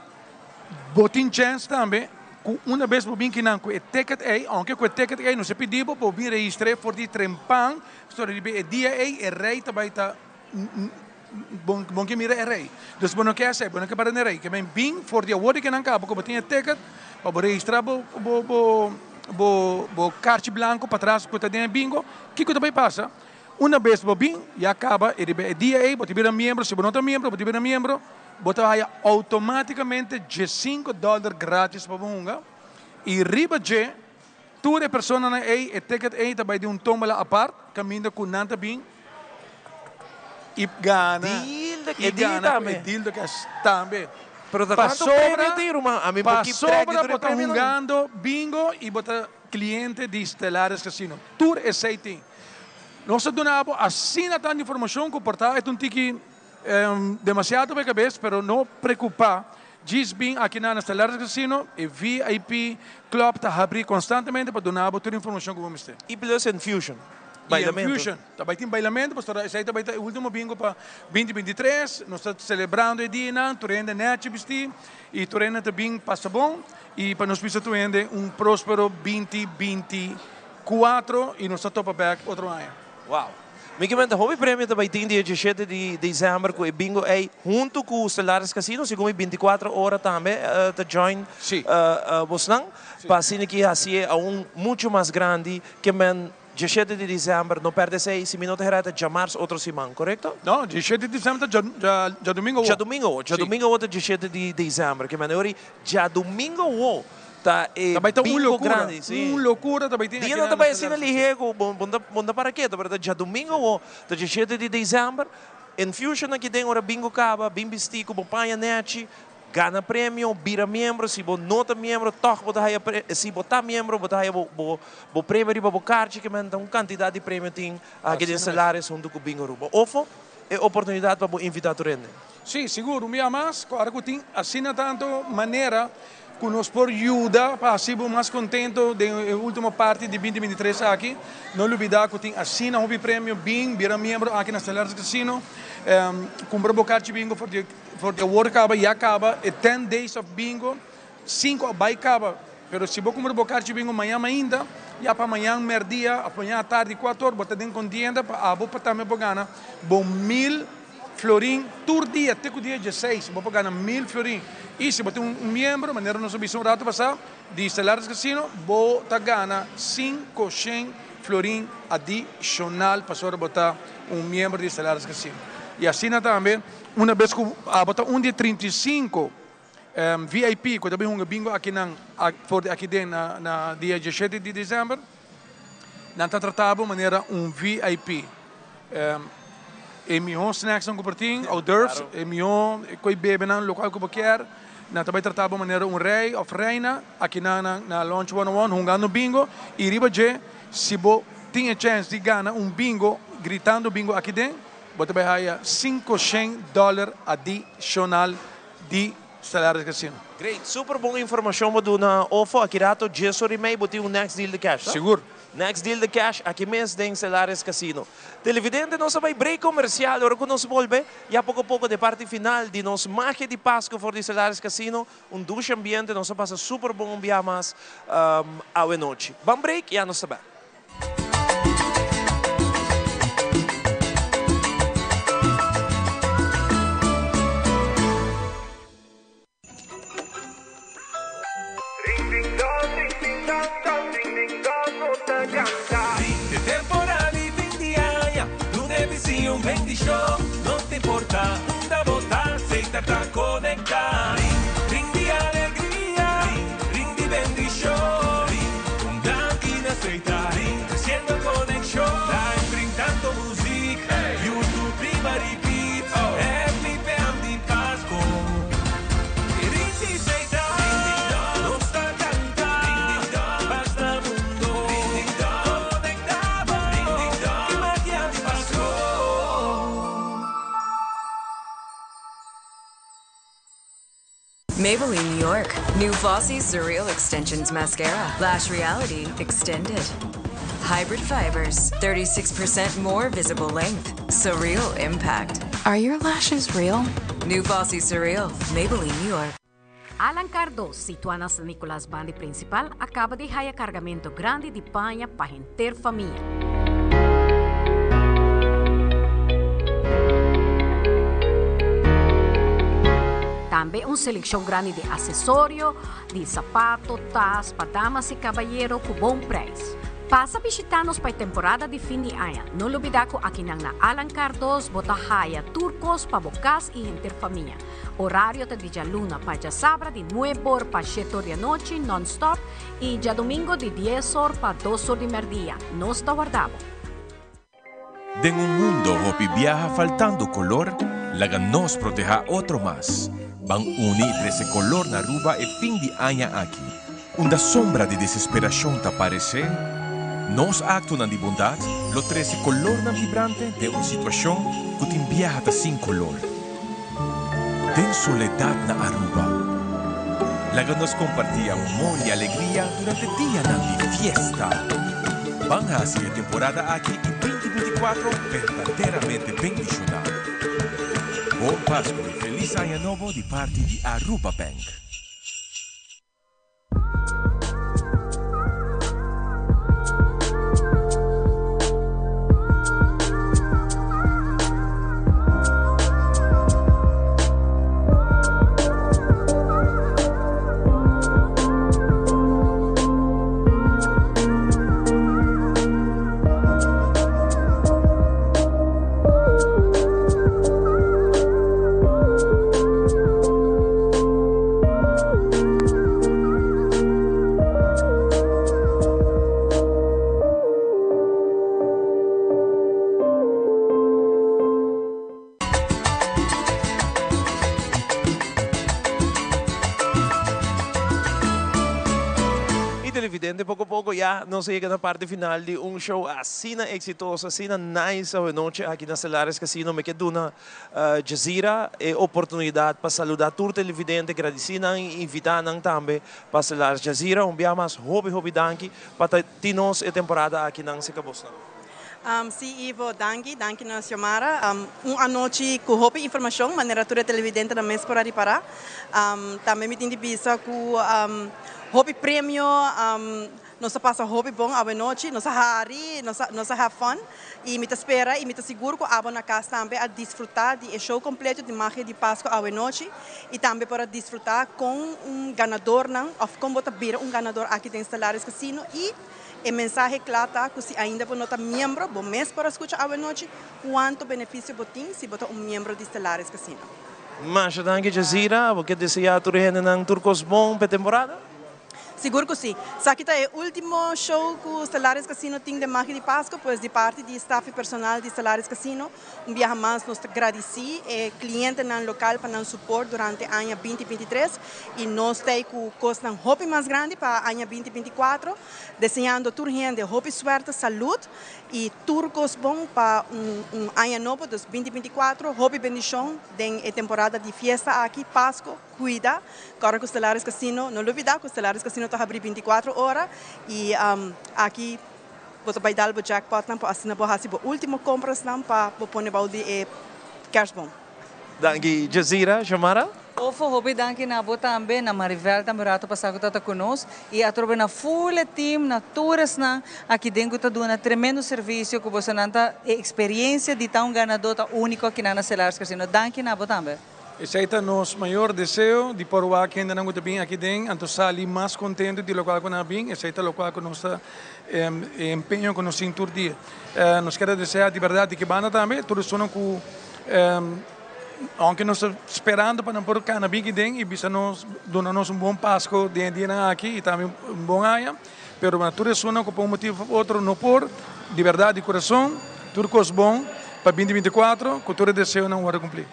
botin chance também, com uma vez por bem que não com o ticket aí, aunque com o ticket aí não se pediu para vir registrar por de trempang, sobre o dia aí é rei também tá bom que mira é rei. Dus bom que é bom que para não rei, que bem bem for dia hoje que não acaba, como botin ticket para registrar bo carte blanco para trás que tem bingo, que também passa. Uma vez bo bem e acaba e dia aí, botar vira membro, se não é membro, botar vira membro, botar aí automaticamente $5 grátis para bunga. E riba je, toda pessoa aí e ticket aí também de tombola a parte, caminho com nanta bem. E gana. E gana com deal que também. Pero da quanto prêmio tiro, a mim porque sobra botar jugando bingo e botar cliente de Stellares Casino. Tour é saiting. Nós donamos assim tanta informação que portar é um tique demasiado para cabeça, pero não preocupar. Diz bem aqui na Stellares Casino e VIP Club está abrindo constantemente para donar toda a informação que vamos ter. E plus Infusion. Bailamento. Infusion. Também tem bailamento, mas esse aí também é o último bingo para 2023. Nós estamos celebrando o dia, tu rende net vestir e tu rende também passa bom e para nós precisamos rende próspero 2024 e nós estamos back outro ano. Uau! Me comenta, hobby prêmio também tem dia 17 de dezembro com o bingo aí junto com o Stellares Casino, segundo 24 horas também te join Bosnang, para assim que assim é muito mais grande que 17 de dezembro, não perde 6 minutos, já março, outro semana, correto? Não, 17 de dezembro, já domingo. Já domingo, outro 17 de dezembro, que maneira, já domingo, tá bingo grande, sim. Loucura, também tem. Dia não também assim ali rego, bom para quê, tá já domingo, tá 17 de dezembro, Infusion aqui tem hora bingo caba, bim bistico, bom panha net, gana prêmio, vira membro, se você não é membro, se você é membro, você tem o prêmio de o card, que tem uma quantidade de prêmio aqui de salários junto com o Bingo Aruba. Ofo, é oportunidade para invitar a rende. Sim, seguro. Minha mais, claro que tem assina tanto maneira que nos por ajuda para ser mais contento da última parte de 2023 aqui. Não olvidar que tem assina um prêmio BIM, vira membro aqui na Stellaris Casino. Compra o card bingo porque o work acaba e acaba, 10 days of bingo, 5 vai acaba. Pero se você comprar o card bingo amanhã ainda, já para amanhã, merdia, amanhã à tarde, 4 horas, você tem contenda para você também ganhar bom 1.000 florim por dia, até o dia 16, você ganha 1.000 florim. E se você é um membro, maneira não subir um rato passar, de Stellaris Casino, você ganha 500 florim adicional para botar um membro de Stellaris Casino. E assim também, uma vez que botar um dia 35 VIP, que também um bingo aqui na dia 17 de dezembro, nós tratamos de maneira um VIP. E melhor snacks não compartilham, hors d'oeuvres, e melhor que bebe no local que você quer. Nós também tratamos de maneira um rei ou reina aqui na Launch 101, jogando bingo. E riba se você tem a chance de ganhar um bingo, gritando bingo aqui dentro, você vai ganhar $500 adicional de Stellaris Casino. Great, super boa informação do na ofo aqui rato, Jesus remei, bote um next deal de cash. Seguro. Next deal de cash aqui mês de Stellaris Casino. Televidente, nós vai break comercial, agora que nós volve, e a pouco de parte final de nossa magia de Páscoa for de Stellaris Casino, duche ambiente, nós passa super bom dia mais à noite. Vamos break e a nós sabemos. De temporali, fin di aia, tu devi sì un 20 show, non ti importa, da volta sei stata conectata. Ring di allegria, ring di 20 show, un danchina stretta, crescendo connection, live ring tanto music, YouTube prima repeat, happy band di Pasco. E ring di stretta, non sta cantando, basta mundo. Maybelline New York. New Flossy Surreal Extensions Mascara. Lash Reality Extended. Hybrid fibers. 36% more visible length. Surreal impact. Are your lashes real? New Flossy Surreal. Maybelline New York. Alancar 2, situada sa Nicolas Bandi Principal, acaba de haya cargamento grande de panha para a inteira família. Também uma seleção grande de acessórios, de sapatos, tas para damas e cavalheiros com bom preço. Passa a visitar-nos para a temporada de fim de ano. Não olvidar que aqui na Alancar 2 bota haya turcos para bocas e interfamília. Horário de dia luna para dia sábado de 9 horas para 7 horas da noite non-stop e dia domingo de 10 horas para 2 horas de meio-dia. Nos aguardamos. De un mundo hopi viaja faltando color, laga nos proteja otro más. Van uni 13 color na ruba e fin di aña aqui. Unda sombra de desesperación te aparece. Nos acto na di bondad, lo 13 color na vibrante de una situación que te viaja sin color. Den soledad na Aruba. Laga nos compartía amor y alegría durante día na di fiesta. Van a hacer temporada aquí en 2024 verdaderamente bendicional. Buon Pasqua e feliz año nuovo di parte di Aruba Bank. poco ya nos llega la parte final de un show así exitoso, así nice hoy noche aquí en Stellaris Casino. Me quedo una Jazeera oportunidad para saludar todo el televidente, agradecer e invitar también para Stellaris Jazeera. Un día más, hobby danke para tinos e temporada aqui na Secabosna. Sim, Ivo, danke na Xiomara. Uma noite com roupa e informação, maneira toda televidente na mês por aí para. Também me tem visa com roupa prêmio, nós passa roupa bom à noite, nós hari, nós have fun. E me espera e me seguro que a na casa também a desfrutar de show completo de magia de Páscoa à noite e também para desfrutar com ganador, não, ou como botar ganador aqui dentro do Stellaris Casino e o mensagem claro que se ainda por nota membro, bom mês para escutar à noite, quanto benefício botin se botar membro de Stellaris Casino. Mas danke Jazeera, porque desejar tu renda ng Turcos bom para temporada? Seguro que sim. Sa kita é o último show que o Stellaris Casino tem de magia de Páscoa, pois de parte do staff personal de Stellaris Casino, dia mais nós agradecemos cliente no local para o suporte durante o ano 2023 e nós temos com costa hope mais grande para o ano 2024, desejando toda gente hope, suerte, saúde e turcos bom para ano novo 2024, hope bendição da temporada de festa aqui Páscoa. Cuida, agora com o Stellaris Casino, não olvidar que o Stellaris Casino está abrindo 24 horas e aqui você vai dar o jackpot para assinar o último compras para pôr o de cash bom. Danke Jazeera, Xiomara. Ofo hobi danke na bo também na Marivel também rato passado tá conosco e a trobe na full team na tours na aqui dentro tá dando tremendo serviço que você não tá experiência de tão ganador tá único aqui na Stellaris Casino. Danke na bo também. Esse é o nosso maior desejo de por o que ainda não está bem aqui dentro, então sair mais contente de lo qual que não bem, esse é o qual que nós empenho com o cintur dia. Nós queremos desejar de verdade que banda também, todos são com aunque nós esperando para não pôr cana bem aqui dentro e bisa nos donar-nos bom Páscoa de dia aqui e também bom ano, pero na todos são com um motivo outro não por de verdade de coração, tudo coisa bom para 2024, que todo desejo não vai cumprir.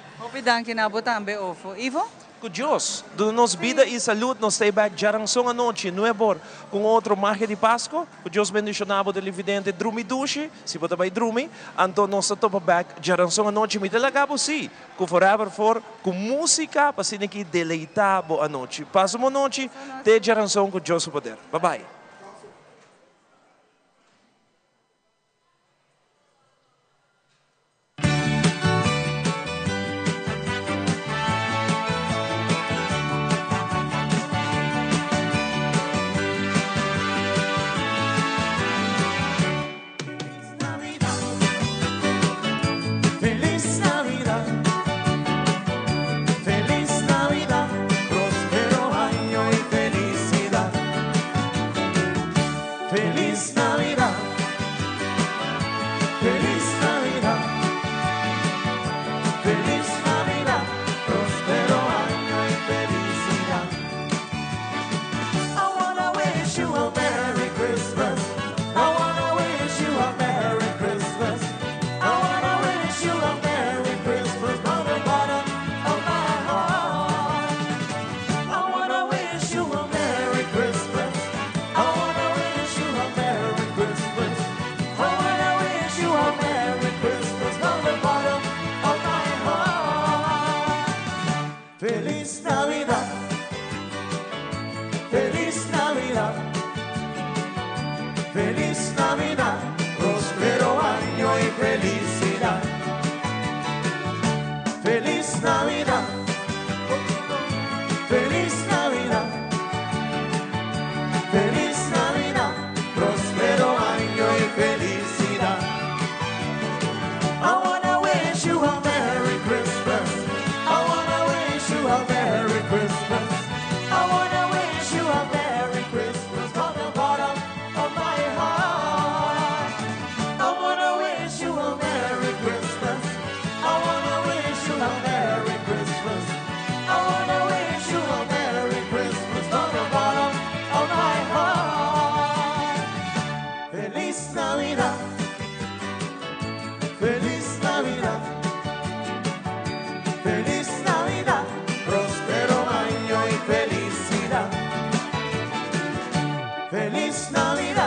Danke na bo também, Ofo. Ivo? Com Deus, nos vida e saúde, nos stay back jarangson a noite, não é bom, com outro magia de Páscoa, que Deus bendicionava do evidente drumi dushi, se você vai drumi, então nós estamos back jarangson a noite, me delegava sim, com forever for, com música, para se que deleitar a noite. Passa uma noite, te jarangson com Deus o poder. Bye bye. Feliz Navidad.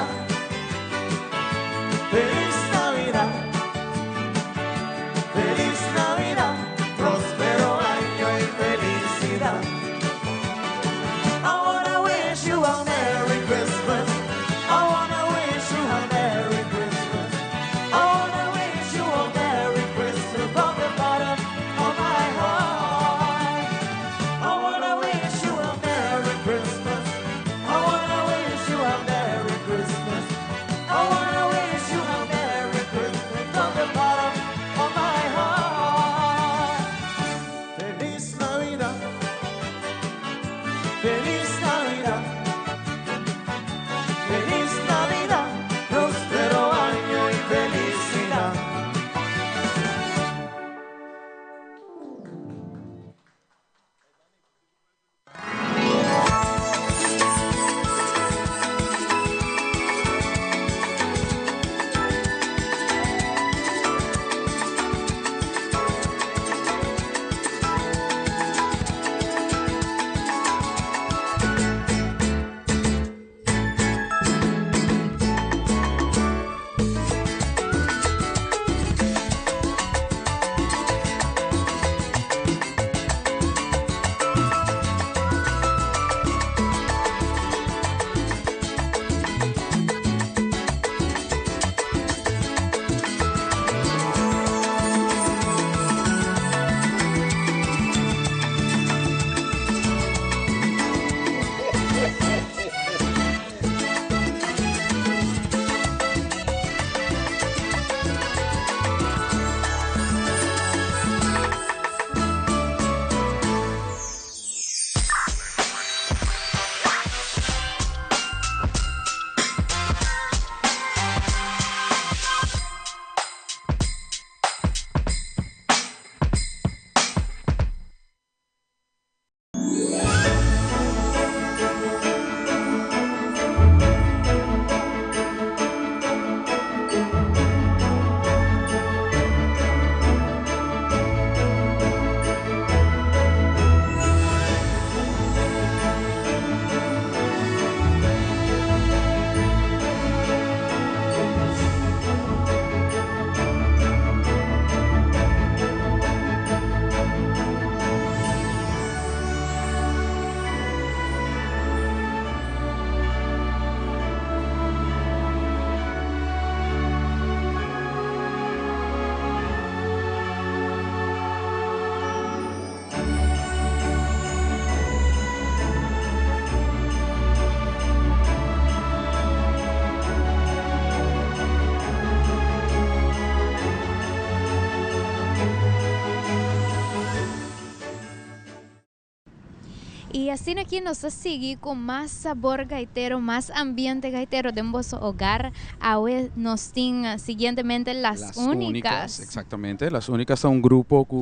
así aquí nos sigue con más sabor gaitero, más ambiente gaitero de nuestro hogar. Ahora nos tienen siguientemente las únicas. Exactamente, las únicas son un grupo que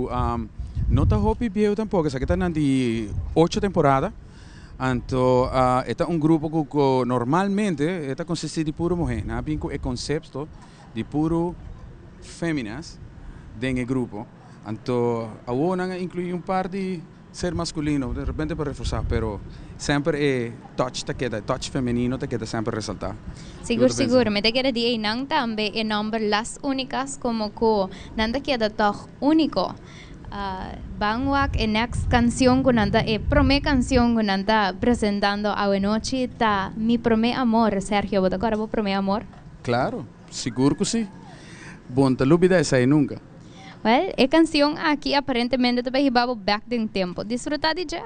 no está hopi viejo tampoco, que están de 8 temporadas. Então, este é um grupo que normalmente consiste de puro mulher, né? Bem o conceito de puro féminas dentro do grupo. Então, agora inclui par de ser masculino, de repente para reforçar, pero sempre é touch feminino te queda sempre ressaltar. Seguro, me te queda de nang tambe e nombre las únicas como que nanda queda toch único. Bangwak e next canción con anda canción con anda presentando a noche ta mi prome amor, Sergio, ¿vos agora vos prome amor? Claro, seguro que sí. Bom, te olvida essa aí nunca. Well, e canción aqui aparentemente também ribava back em tempo. Disfrutar de já.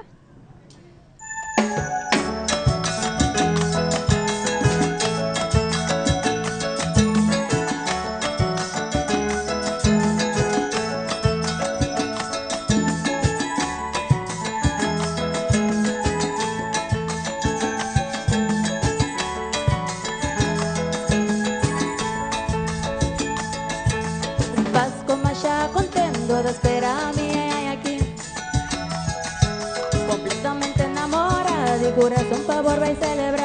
De esperarme aquí, completamente enamorada, de corazón para volver a celebrar.